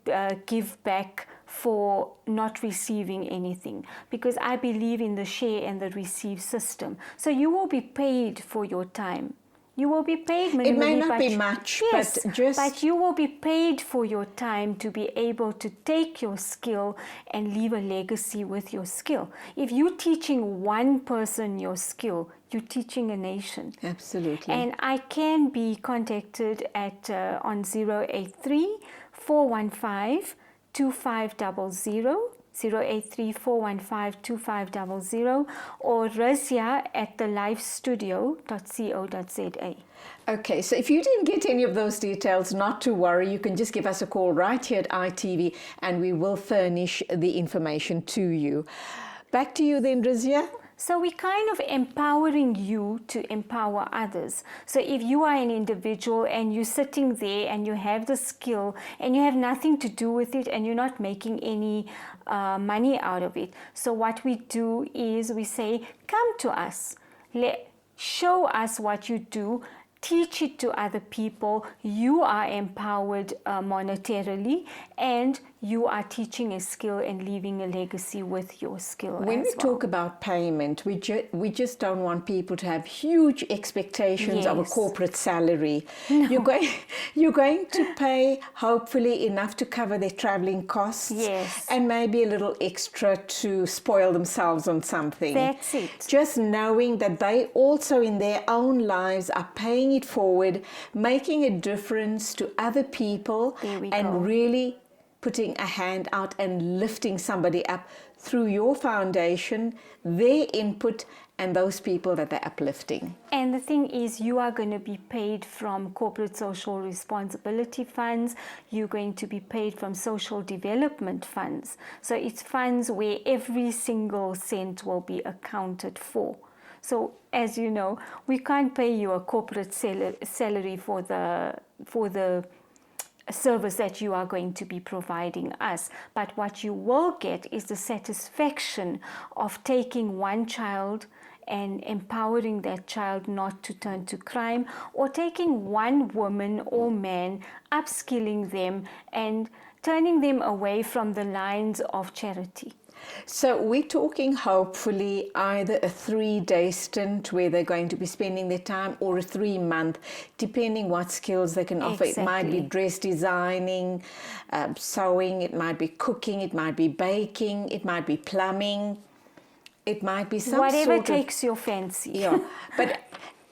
give back for not receiving anything, because I believe in the share and the receive system. So you will be paid for your time. You will be paid minimally. It may not be much, but you will be paid for your time to be able to take your skill and leave a legacy with your skill. If you're teaching one person your skill, you're teaching a nation. Absolutely. And I can be contacted at on 083 415 2500. 083-415-2500 or Razia at thelifestudio.co.za. Okay, so if you didn't get any of those details, not to worry, you can just give us a call right here at ITV and we will furnish the information to you. Back to you then, Razia. So we're kind of empowering you to empower others. So if you are an individual and you're sitting there and you have the skill and you have nothing to do with it and you're not making any money out of it. So what we do is we say, come to us, show us what you do, teach it to other people, you are empowered monetarily, and you are teaching a skill and leaving a legacy with your skill. When we talk about payment, we just don't want people to have huge expectations of a Yes. corporate salary. You're going to pay hopefully enough to cover their traveling costs, Yes. and maybe a little extra to spoil themselves on something. That's it. Just knowing that they also in their own lives are paying it forward, making a difference to other people, There we and go. really putting a hand out and lifting somebody up through your foundation, their input, and those people that they're uplifting. And the thing is, you are going to be paid from corporate social responsibility funds. You're going to be paid from social development funds. So it's funds where every single cent will be accounted for. So as you know, we can't pay you a corporate salary for the service that you are going to be providing us. But what you will get is the satisfaction of taking one child and empowering that child not to turn to crime, or taking one woman or man, upskilling them and turning them away from the lines of charity. So we're talking hopefully either a 3-day stint where they're going to be spending their time, or a 3-month, depending what skills they can offer. It might be Exactly. dress designing, sewing, it might be cooking, it might be baking, it might be plumbing, it might be some Whatever sort of... takes your fancy. Yeah, but...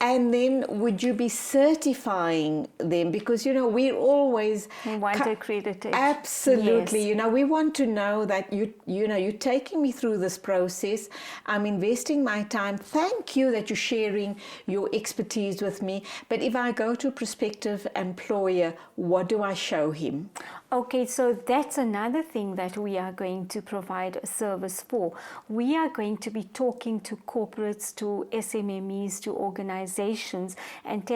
And then would you be certifying them? Because, we're always... We want accreditation. Absolutely. Yes. We want to know that, you're taking me through this process. I'm investing my time. Thank you that you're sharing your expertise with me. But if I go to a prospective employer, what do I show him? Okay, so that's another thing that we are going to provide a service for. We are going to be talking to corporates, to SMMEs, to organizations, and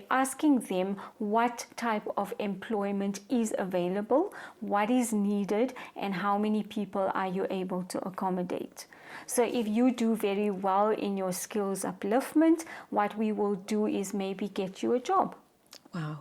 asking them what type of employment is available, what is needed, and how many people are you able to accommodate. So if you do very well in your skills upliftment, what we will do is maybe get you a job. Wow.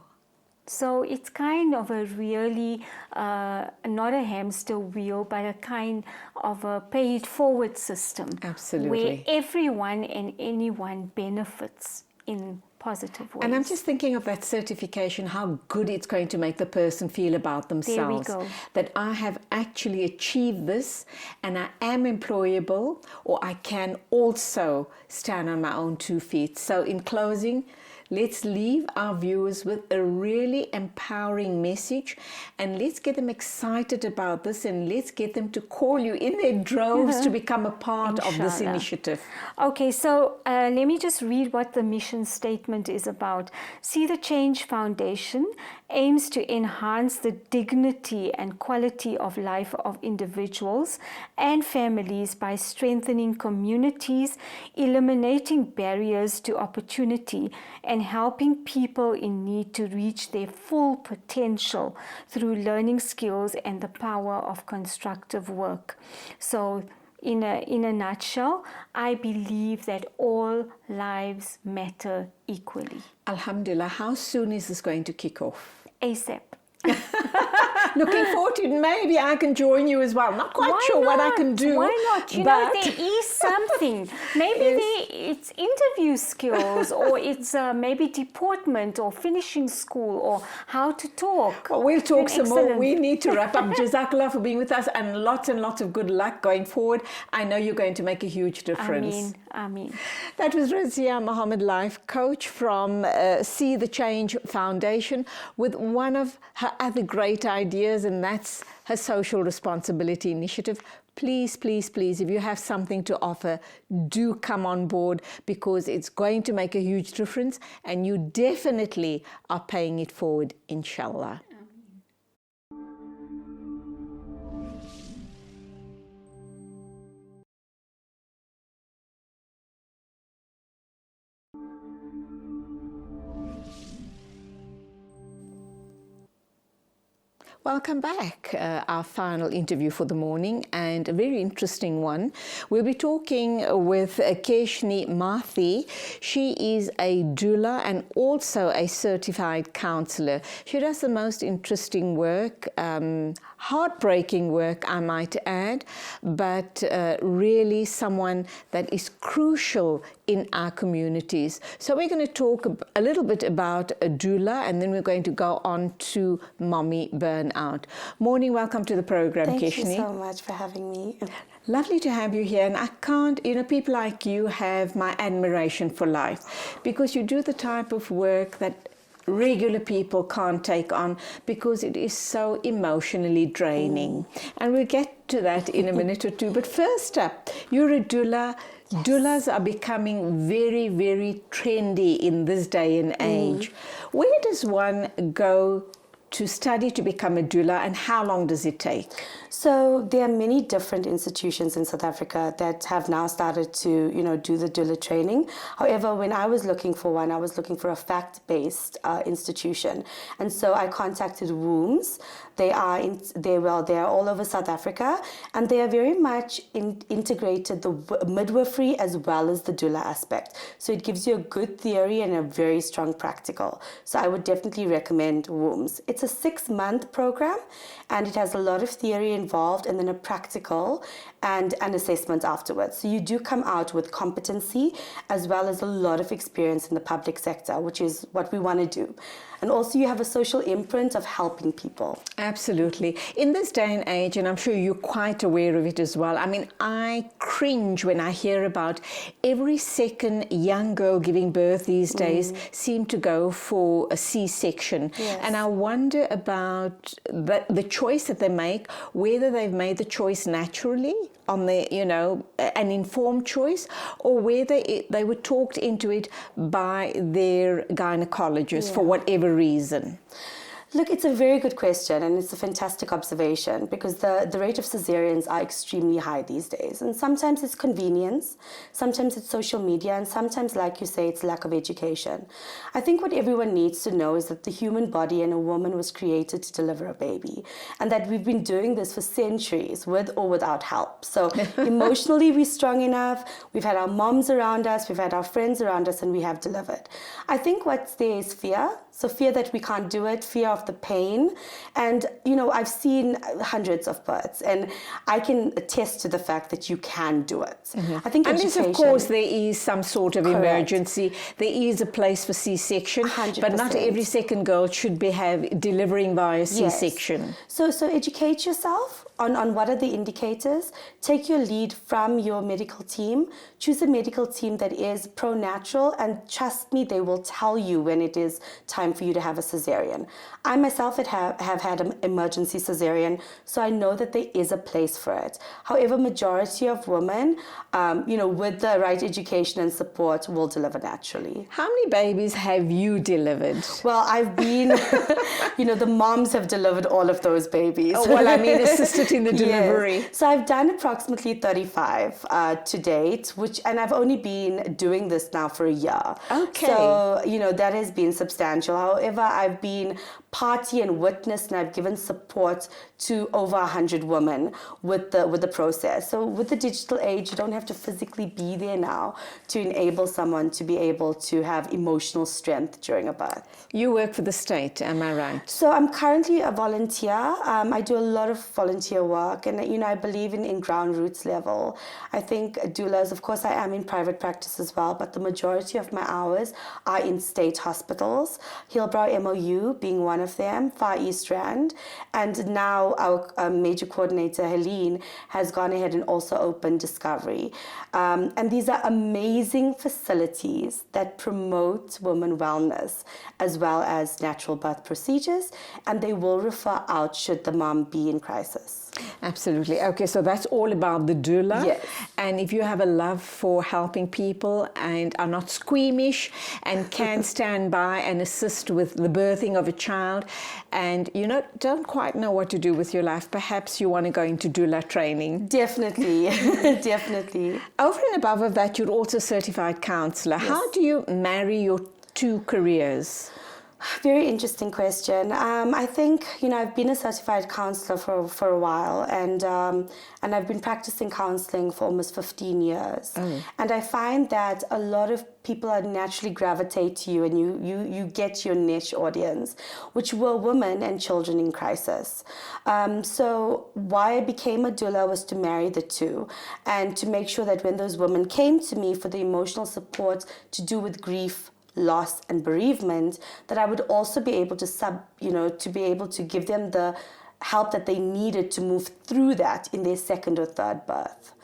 So it's kind of a really, not a hamster wheel, but a kind of a pay-it-forward system. Absolutely. Where everyone and anyone benefits in positive ways. And I'm just thinking of that certification, how good it's going to make the person feel about themselves. There we go. That I have actually achieved this, and I am employable, or I can also stand on my own 2 feet. So in closing, let's leave our viewers with a really empowering message, and let's get them excited about this, and let's get them to call you in their droves to become a part of this Inshallah. initiative. Okay, so let me just read what the mission statement is about. See the Change Foundation aims to enhance the dignity and quality of life of individuals and families by strengthening communities, eliminating barriers to opportunity, and helping people in need to reach their full potential through learning skills and the power of constructive work. So in a nutshell, I believe that all lives matter equally. Alhamdulillah, how soon is this going to kick off? ASAP. Looking forward to it. Maybe I can join you as well. Not quite sure what I can do. Why not? You know, there is something. Maybe it's interview skills, or it's maybe deportment, or finishing school, or how to talk. Well, we'll talk some more. Excellent. We need to wrap up. Jazakallah for being with us, and lots of good luck going forward. I know you're going to make a huge difference. Ameen. That was Razia Mohammed, life coach from See the Change Foundation, with one of her other great ideas, and that's her social responsibility initiative. Please, please, please, if you have something to offer, do come on board, because it's going to make a huge difference, and you definitely are paying it forward, inshallah. Welcome back. Our final interview for the morning, and a very interesting one. We'll be talking with Keshni Mathi. She is a doula and also a certified counselor. She does the most interesting work, heartbreaking work, I might add, but really someone that is crucial in our communities. So we're going to talk a little bit about a doula, and then we're going to go on to mommy burnout. Morning, welcome to the program, Keshni. Thank you so much for having me. Lovely to have you here, and I can't, people like you have my admiration for life, because you do the type of work that regular people can't take on because it is so emotionally draining. And we'll get to that in a minute or two. But first up, you're a doula. Yes. Doulas are becoming very, very trendy in this day and age. Where does one go to study to become a doula, and how long does it take? So there are many different institutions in South Africa that have now started to, do the doula training. However, when I was looking for one, I was looking for a fact-based institution, and so I contacted Wombs. They are all over South Africa, and they are very much integrated the midwifery as well as the doula aspect. So it gives you a good theory and a very strong practical. So I would definitely recommend Wombs. It's a 6-month program, and it has a lot of theory involved and then a practical and an assessment afterwards. So you do come out with competency as well as a lot of experience in the public sector, which is what we want to do. And also you have a social imprint of helping people. Absolutely. In this day and age, and I'm sure you're quite aware of it as well, I mean, I cringe when I hear about every second young girl giving birth these days seem to go for a C-section. Yes. And I wonder about the choice that they make, whether they've made the choice naturally on their, an informed choice, or whether they were talked into it by their gynecologist for whatever reason. Look, it's a very good question, and it's a fantastic observation, because the rate of cesareans are extremely high these days. And sometimes it's convenience, sometimes it's social media, and sometimes, like you say, it's lack of education. I think what everyone needs to know is that the human body and a woman was created to deliver a baby, and that we've been doing this for centuries with or without help. So emotionally, we're strong enough. We've had our moms around us, we've had our friends around us, and we have delivered. I think what's there is fear. So fear that we can't do it, fear of the pain. And, I've seen hundreds of births, and I can attest to the fact that you can do it. I think unless, of course, there is some sort of emergency. There is a place for C-section, 100%. But not every second girl should be delivering via C-section. Yes. So educate yourself on what are the indicators. Take your lead from your medical team. Choose a medical team that is pro-natural, and trust me, they will tell you when it is time for you to have a cesarean. I myself have had an emergency cesarean, so I know that there is a place for it. However, majority of women, with the right education and support, will deliver naturally. How many babies have you delivered? Well, I've been, the moms have delivered all of those babies. Oh, well, I mean, assisted in the delivery. Yes. So I've done approximately 35 to date, and I've only been doing this now for a year. Okay. So, that has been substantial. However, I've been party and witness, and I've given support to over 100 women with the process. So with the digital age, you don't have to physically be there now to enable someone to be able to have emotional strength during a birth. You work for the state, am I right? So I'm currently a volunteer. I do a lot of volunteer work, and I believe in ground roots level. I think doulas, of course I am in private practice as well, but the majority of my hours are in state hospitals, Hillbrow MOU being one of them, Far East Rand, and now our major coordinator Helene has gone ahead and also opened Discovery. And these are amazing facilities that promote women wellness as well as natural birth procedures, and they will refer out should the mom be in crisis. Absolutely. Okay, so that's all about the doula. Yes. And if you have a love for helping people and are not squeamish and can stand by and assist with the birthing of a child, and don't quite know what to do with your life, perhaps you want to go into doula training. Definitely. Definitely. Over and above of that, you're also a certified counselor. Yes. How do you marry your two careers? Very interesting question. I think, I've been a certified counselor for a while, and I've been practicing counseling for almost 15 years. And I find that a lot of people are naturally gravitate to you, and you get your niche audience, which were women and children in crisis. So why I became a doula was to marry the two, and to make sure that when those women came to me for the emotional support to do with grief, loss and bereavement, that I would also be able to be able to give them the help that they needed to move through that in their second or third birth.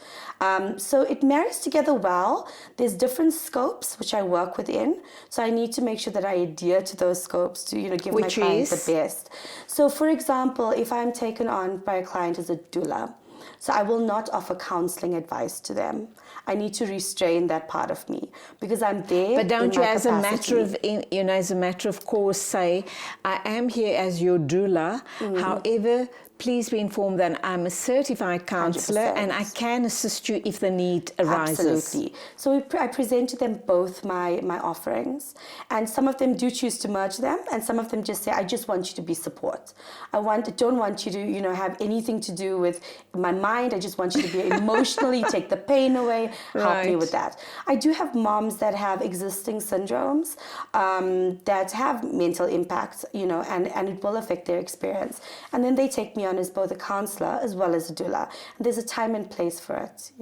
So it marries together well. There's different scopes which I work within, so I need to make sure that I adhere to those scopes to give my client the best. So for example, if I'm taken on by a client as a doula, so I will not offer counseling advice to them. I need to restrain that part of me because I'm there. But don't you, as a matter of course, say, I am here as your doula. However, please be informed that I'm a certified counselor 100%. and I can assist you if the need arises. Absolutely. So I present to them both my offerings, and some of them do choose to merge them, and some of them just say, I just want you to be support. Don't want you to have anything to do with my mind. I just want you to be emotionally, take the pain away, help me with that. I do have moms that have existing syndromes that have mental impact, and it will affect their experience. And then they take me on as both a counselor as well as a doula. And there's a time and place for it,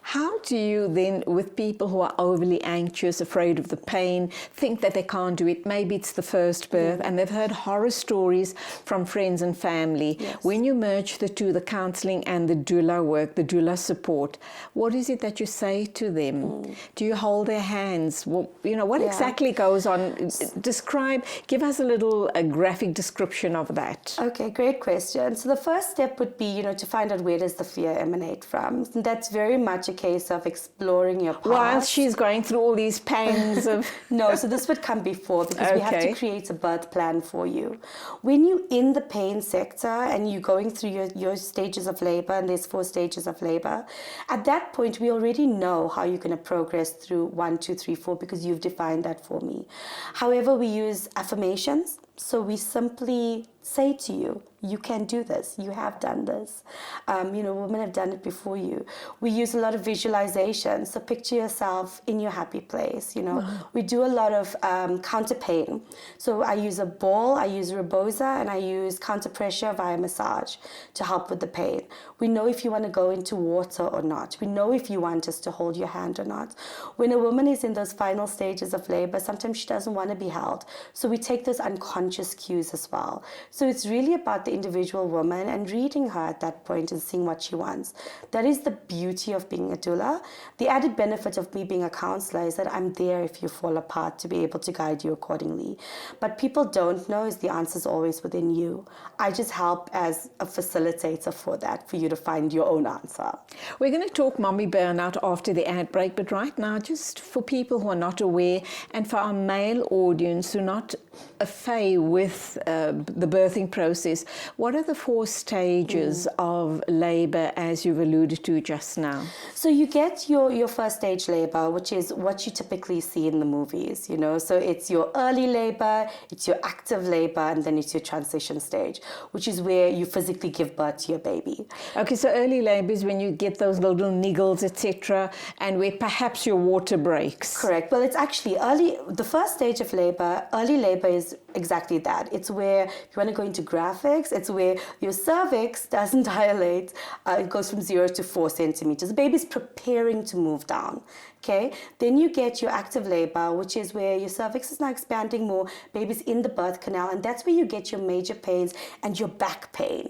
How do you then, with people who are overly anxious, afraid of the pain, think that they can't do it, maybe it's the first birth, and they've heard horror stories from friends and family. Yes. When you merge the two, the counseling and the doula work, the doula support, what is it that you say to them? Do you hold their hands? What exactly goes on? Give us a graphic description of that. Okay, great question. So the first step would be, to find out where does the fear emanate from. And that's very much a case of exploring your past. While she's going through all these pains of... No, so this would come before, because we have to create a birth plan for you. When you're in the pain sector and you're going through your stages of labor, and there's 4 stages of labor, at that point we already know how you're going to progress through 1, 2, 3, 4, because you've defined that for me. However, we use affirmations. So we simply say to you, you can do this, you have done this. Women have done it before you. We use a lot of visualization. So picture yourself in your happy place, We do a lot of counter pain. So I use a ball, I use Reboza, and I use counter pressure via massage to help with the pain. We know if you want to go into water or not. We know if you want us to hold your hand or not. When a woman is in those final stages of labor, sometimes she doesn't want to be held. So we take those unconscious cues as well. So it's really about the individual woman and reading her at that point and seeing what she wants. That is the beauty of being a doula. The added benefit of me being a counselor is that I'm there if you fall apart to be able to guide you accordingly. But people don't know is the answer is always within you. I just help as a facilitator for that, for you to find your own answer. We're going to talk mommy burnout after the ad break, but right now, just for people who are not aware and for our male audience who are not affay with the birthing process, what are the 4 stages of labor as you've alluded to just now? So you get your first stage labor, which is what you typically see in the movies, So it's your early labor, it's your active labor, and then it's your transition stage, which is where you physically give birth to your baby. Okay, so early labor is when you get those little niggles, etc., and where perhaps your water breaks. Correct. Well, it's actually the first stage of labor, early labor is exactly that. It's where, if you want to go into graphics, it's where your cervix doesn't dilate. It goes from 0 to 4 centimeters. The baby's preparing to move down. Okay, then you get your active labor, which is where your cervix is now expanding more, baby's in the birth canal, and that's where you get your major pains and your back pain,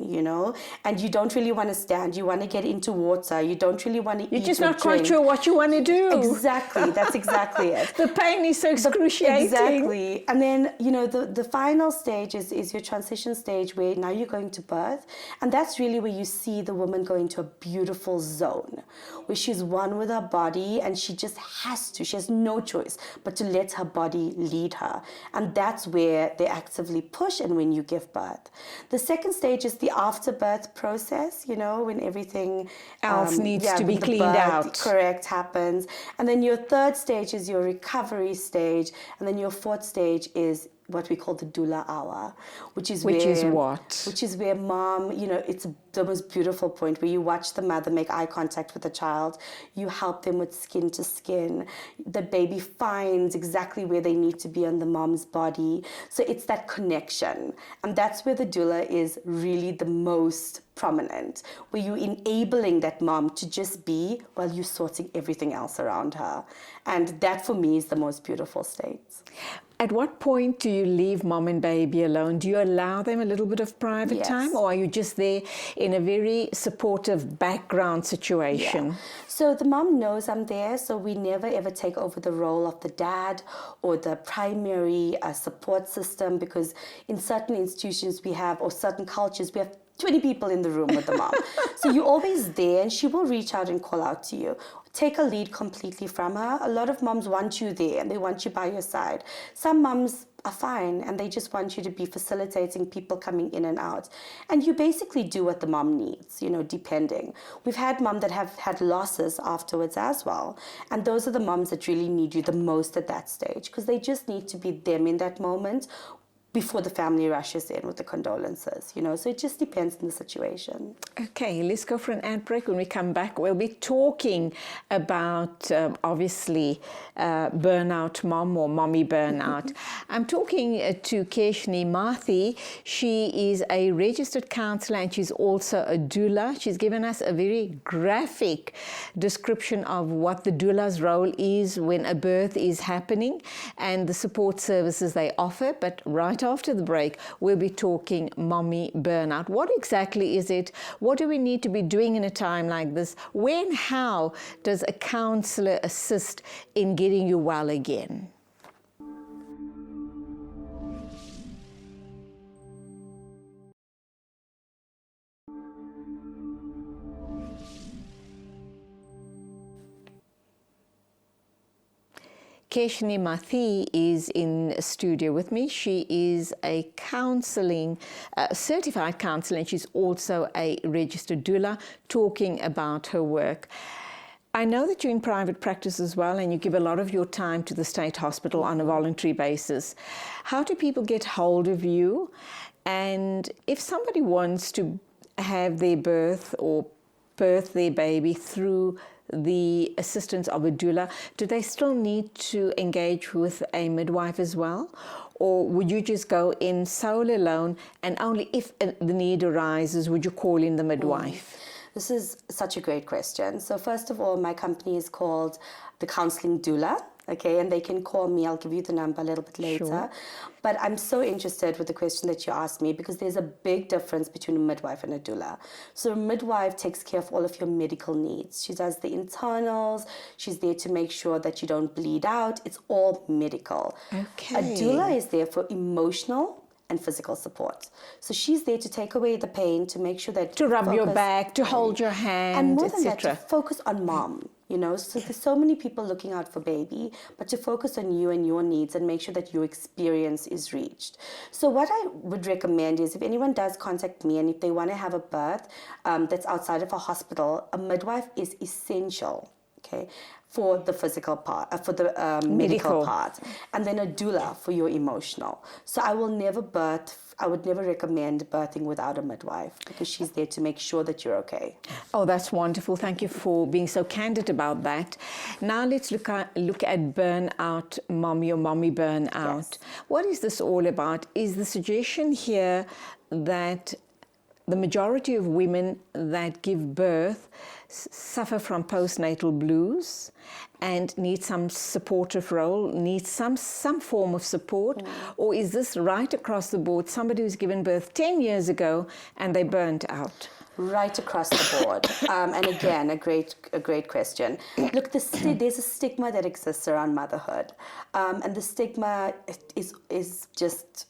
and you don't really want to stand, you want to get into water, you don't really want to eat. You're just not quite sure what you want to do. Exactly, that's exactly it. The pain is so excruciating. Exactly. And then, the final stage is your transition stage, where now you're going to birth, and that's really where you see the woman go into a beautiful zone, where she's one with her body, and she has no choice but to let her body lead her. And that's where they actively push and when you give birth. The second stage is the afterbirth process, when everything else needs to be cleaned out. Correct, happens. And then your third stage is your recovery stage. And then your fourth stage is what we call the doula hour, which is Which where, is what? Which is where mom, it's the most beautiful point where you watch the mother make eye contact with the child, you help them with skin to skin, the baby finds exactly where they need to be on the mom's body. So it's that connection, and that's where the doula is really the most prominent, where you're enabling that mom to just be while you're sorting everything else around her. And that for me is the most beautiful state. At what point do you leave mom and baby alone? Do you allow them a little bit of private Yes. time, or are you just there in a very supportive background situation? Yeah. So the mom knows I'm there, so we never ever take over the role of the dad or the primary support system, because in certain institutions we have, or certain cultures, we have 20 people in the room with the mom. So you're always there, and she will reach out and call out to you. Take a lead completely from her. A lot of moms want you there and they want you by your side. Some moms are fine and they just want you to be facilitating people coming in and out. And you basically do what the mom needs, depending. We've had moms that have had losses afterwards as well. And those are the moms that really need you the most at that stage, because they just need to be them in that moment before the family rushes in with the condolences, so it just depends on the situation. Okay, let's go for an ad break. When we come back, we'll be talking about, obviously, burnout mom or mommy burnout. I'm talking to Keshni Mathi. She is a registered counsellor and she's also a doula. She's given us a very graphic description of what the doula's role is when a birth is happening and the support services they offer. But right after the break, we'll be talking mommy burnout. What exactly is it? What do we need to be doing in a time like this? When, how does a counsellor assist in getting you well again? Keshni Mathi is in a studio with me. She is a certified counselor, and she's also a registered doula, talking about her work. I know that you're in private practice as well, and you give a lot of your time to the state hospital on a voluntary basis. How do people get hold of you? And if somebody wants to have their birth or birth their baby through the assistance of a doula, do they still need to engage with a midwife as well? Or would you just go in sole alone, and only if the need arises would you call in the midwife? This is such a great question. So first of all, my company is called the Counseling Doula. Okay, and they can call me. I'll give you the number a little bit later. Sure. But I'm so interested with the question that you asked me, because there's a big difference between a midwife and a doula. So a midwife takes care of all of your medical needs. She does the internals. She's there to make sure that you don't bleed out. It's all medical. Okay. A doula is there for emotional and physical support. So she's there to take away the pain, to make sure that To rub your back, to hold your hand, and more than that, etc. to focus on mom. So there's so many people looking out for baby, but to focus on you and your needs and make sure that your experience is reached. So what I would recommend is, if anyone does contact me and if they want to have a birth that's outside of a hospital, a midwife is essential. Okay, for the physical part, for the medical part, and then a doula for your emotional. So I would never recommend birthing without a midwife, because she's there to make sure that you're okay. Oh, that's wonderful. Thank you for being so candid about that. Now let's look at burnout mommy or mommy burnout. Yes. What is this all about? Is the suggestion here that the majority of women that give birth suffer from postnatal blues and need some supportive role, need some form of support? Or is this right across the board, somebody who's given birth 10 years ago and they burnt out? Right across the board. And again, a great question. Look, there's a stigma that exists around motherhood. And the stigma is just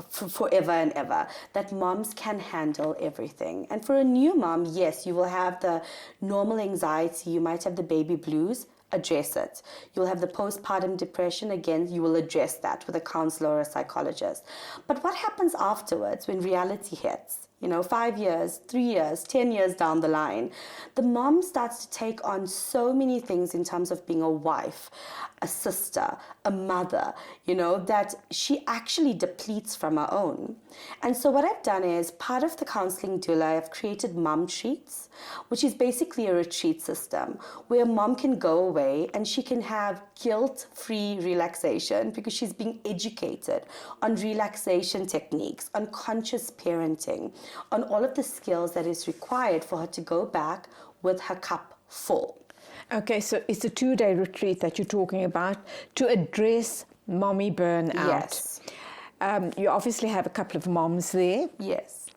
forever and ever, that moms can handle everything. And for a new mom, yes, you will have the normal anxiety, you might have the baby blues, address it. You'll have the postpartum depression, again, you will address that with a counselor or a psychologist. But what happens afterwards when reality hits? 5 years, 3 years, 10 years down the line, the mom starts to take on so many things in terms of being a wife, a sister, a mother, that she actually depletes from her own. And so what I've done is, part of the counseling doula, I've created mom treats, which is basically a retreat system where mom can go away and she can have guilt-free relaxation because she's being educated on relaxation techniques, on conscious parenting, on all of the skills that is required for her to go back with her cup full. Okay, so it's a 2-day retreat that you're talking about to address mommy burnout. Yes. You obviously have a couple of moms there. Yes.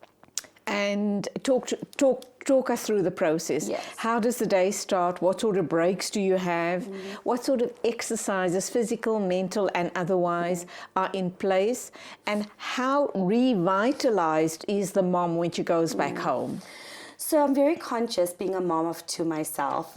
And talk us through the process. Yes. How does the day start? What sort of breaks do you have? What sort of exercises, physical, mental, and otherwise, are in place? And how revitalized is the mom when she goes back home? So I'm very conscious, being a mom of 2 myself,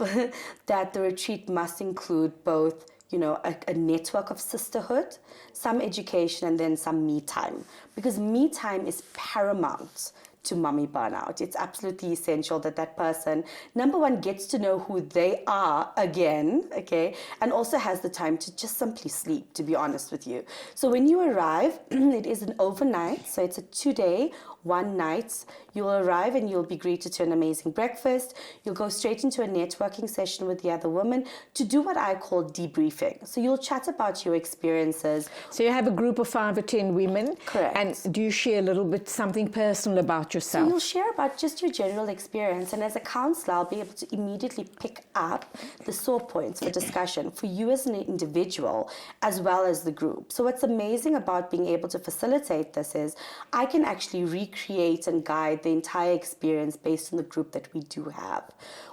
that the retreat must include both, a network of sisterhood, some education, and then some me time. Because me time is paramount to mommy burnout. It's absolutely essential that that person, number one, gets to know who they are again, okay, and also has the time to just simply sleep, to be honest with you. So when you arrive, it is an overnight, so it's a 2-day, 1 night. You'll arrive and you'll be greeted to an amazing breakfast. You'll go straight into a networking session with the other women to do what I call debriefing. So you'll chat about your experiences. So you have a group of 5 or 10 women. Correct. And do you share a little bit something personal about yourself? So you'll share about just your general experience, and as a counselor, I'll be able to immediately pick up the sore points for discussion for you as an individual as well as the group. So what's amazing about being able to facilitate this is I can actually recreate and guide the entire experience based on the group that we do have.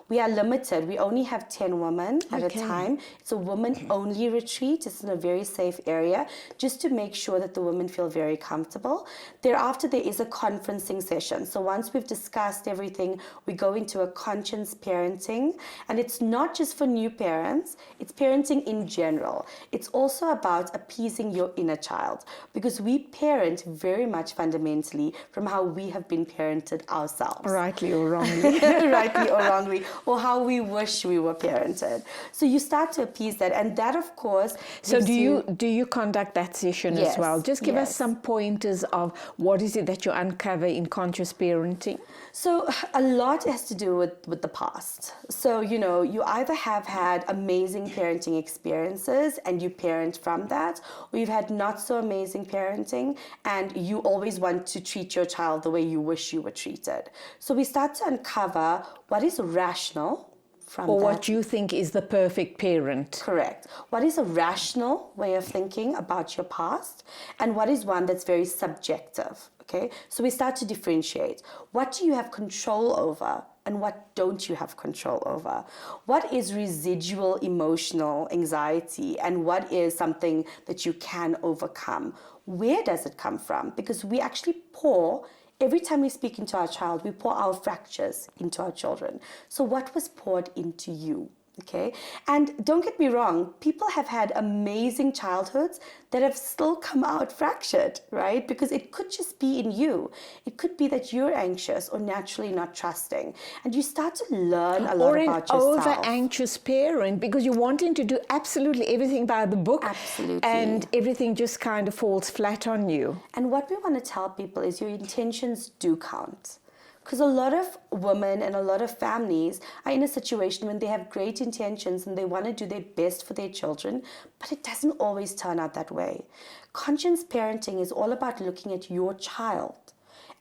We are limited. We only have 10 women at a time. It's a women-only retreat. It's in a very safe area, just to make sure that the women feel very comfortable. Thereafter, there is a conferencing session. So once we've discussed everything, we go into a conscious parenting. And it's not just for new parents. It's parenting in general. It's also about appeasing your inner child, because we parent very much fundamentally from how we have been parented ourselves. Rightly or wrongly. Rightly or wrongly, or how we wish we were parented. So you start to appease that, and that, of course. So do you conduct that session as well? Just give us some pointers of what is it that you uncover in conscious parenting. So a lot has to do with the past. So, you either have had amazing parenting experiences and you parent from that, or you've had not so amazing parenting and you always want to treat your child the way you wish you were treated. So we start to uncover what is rational from or that. what you think is the perfect parent. Correct. What is a rational way of thinking about your past, and what is one that's very subjective? Okay, so we start to differentiate. What do you have control over, and what don't you have control over? What is residual emotional anxiety, and what is something that you can overcome? Where does it come from? Because we actually pour. Every time we speak into our child, we pour our fractures into our children. So what was poured into you? Okay, and don't get me wrong, people have had amazing childhoods that have still come out fractured, right? Because it could just be in you. It could be that you're anxious or naturally not trusting, and you start to learn a lot about yourself. Or an over-anxious parent, because you're wanting to do absolutely everything by the book. Absolutely. And everything just kind of falls flat on you. And what we want to tell people is your intentions do count. Because a lot of women and a lot of families are in a situation when they have great intentions and they want to do their best for their children, but it doesn't always turn out that way. Conscious parenting is all about looking at your child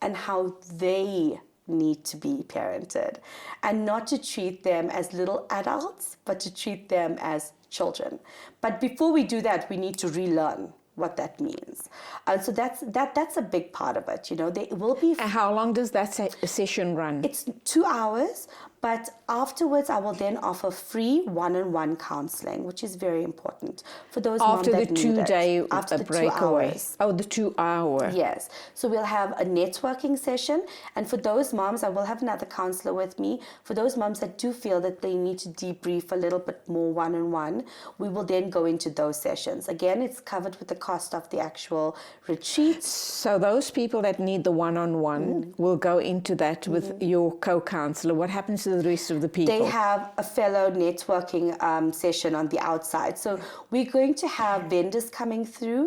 and how they need to be parented, and not to treat them as little adults, but to treat them as children. But before we do that, we need to relearn what that means. And so that's a big part of it. There will be. And how long does that session run? It's 2 hours, but afterwards I will then offer free one-on-one counseling, which is very important for those moms that need it. After the 2 day breakaway. Oh, the 2 hour. Yes. So we'll have a networking session, and for those moms, I will have another counselor with me. For those moms that do feel that they need to debrief a little bit more one-on-one, we will then go into those sessions. Again, it's covered with the cost of the actual retreat. So those people that need the one-on-one will go into that with your co-counselor. What happens to the rest of the people? They have a fellow networking session on the outside. So we're going to have vendors coming through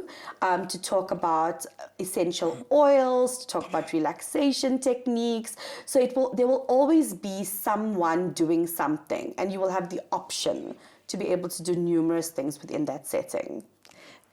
to talk about essential oils, to talk about relaxation techniques. So there will always be someone doing something, and you will have the option to be able to do numerous things within that setting.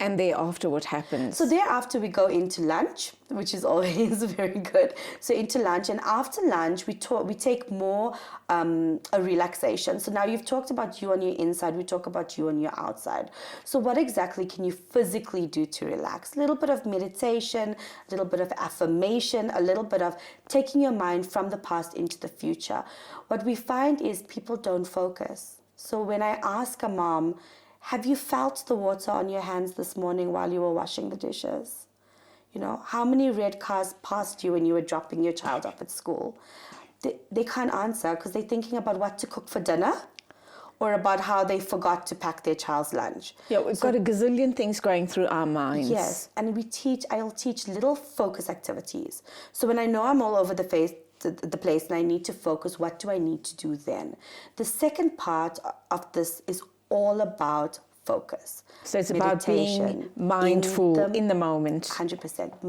And thereafter, what happens? So thereafter, we go into lunch, which is always very good. So into lunch, and after lunch, we take more a relaxation. So now you've talked about you on your inside, we talk about you on your outside. So what exactly can you physically do to relax? A little bit of meditation, a little bit of affirmation, a little bit of taking your mind from the past into the future. What we find is people don't focus. So when I ask a mom, have you felt the water on your hands this morning while you were washing the dishes? You know, how many red cars passed you when you were dropping your child off at school? They can't answer because they're thinking about what to cook for dinner or about how they forgot to pack their child's lunch. Yeah, we've got a gazillion things going through our minds. Yes, and I'll teach little focus activities. So when I know I'm all over the place and I need to focus, what do I need to do then? The second part of this is all about focus. So it's about being mindful in the moment. 100%.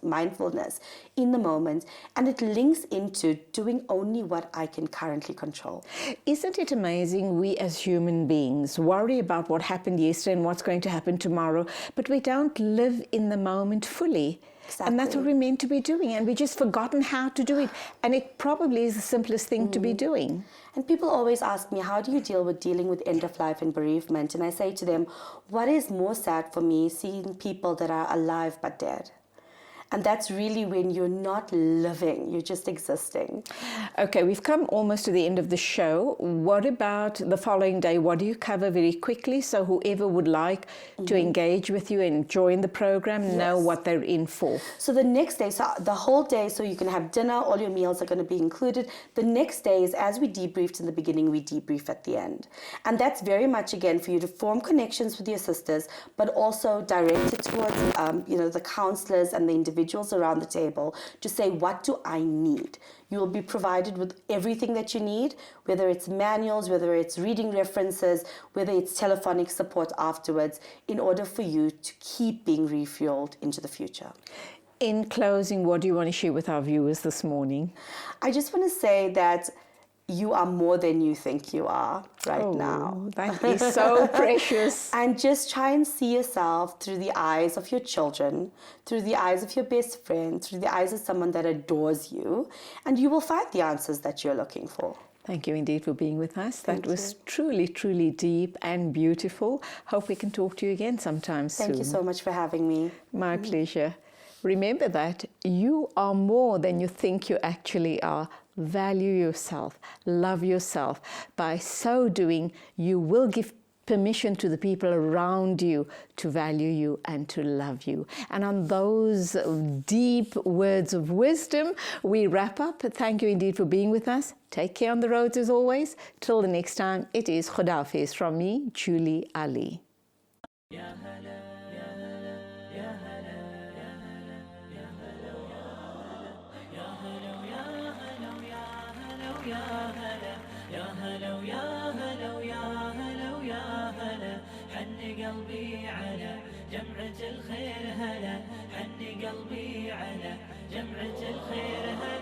Mindfulness in the moment. And it links into doing only what I can currently control. Isn't it amazing we as human beings worry about what happened yesterday and what's going to happen tomorrow, but we don't live in the moment fully. Exactly. And that's what we're meant to be doing, and we've just forgotten how to do it. And it probably is the simplest thing to be doing. And people always ask me, how do you dealing with end of life and bereavement? And I say to them, what is more sad for me, seeing people that are alive but dead? And that's really when you're not living, you're just existing. Okay, we've come almost to the end of the show. What about the following day? What do you cover very quickly so whoever would like to engage with you and join the program know what they're in for? So the next day, so the whole day, so you can have dinner, all your meals are going to be included. The next day is, as we debriefed in the beginning, we debrief at the end. And that's very much, again, for you to form connections with your sisters, but also direct it towards the counselors and the individuals around the table to say, what do I need? You will be provided with everything that you need, whether it's manuals, whether it's reading references, whether it's telephonic support afterwards, in order for you to keep being refueled into the future. In closing, what do you want to share with our viewers this morning? I just want to say that you are more than you think you are now. That is so precious. And just try and see yourself through the eyes of your children, through the eyes of your best friend, through the eyes of someone that adores you, and you will find the answers that you're looking for. Thank you indeed for being with us. Thank that was you. truly, truly deep and beautiful. Hope we can talk to you again sometime soon. Thank you so much for having me. My pleasure. Remember that you are more than you think you actually are. Value yourself, love yourself. By so doing, you will give permission to the people around you to value you and to love you. And on those deep words of wisdom, we wrap up. Thank you indeed for being with us. Take care on the roads as always. Till the next time, it is Khudafiz from me, Julie Alli. قلبي على جمعة الخير هلا، حني قلبي على جمعة الخير هلا.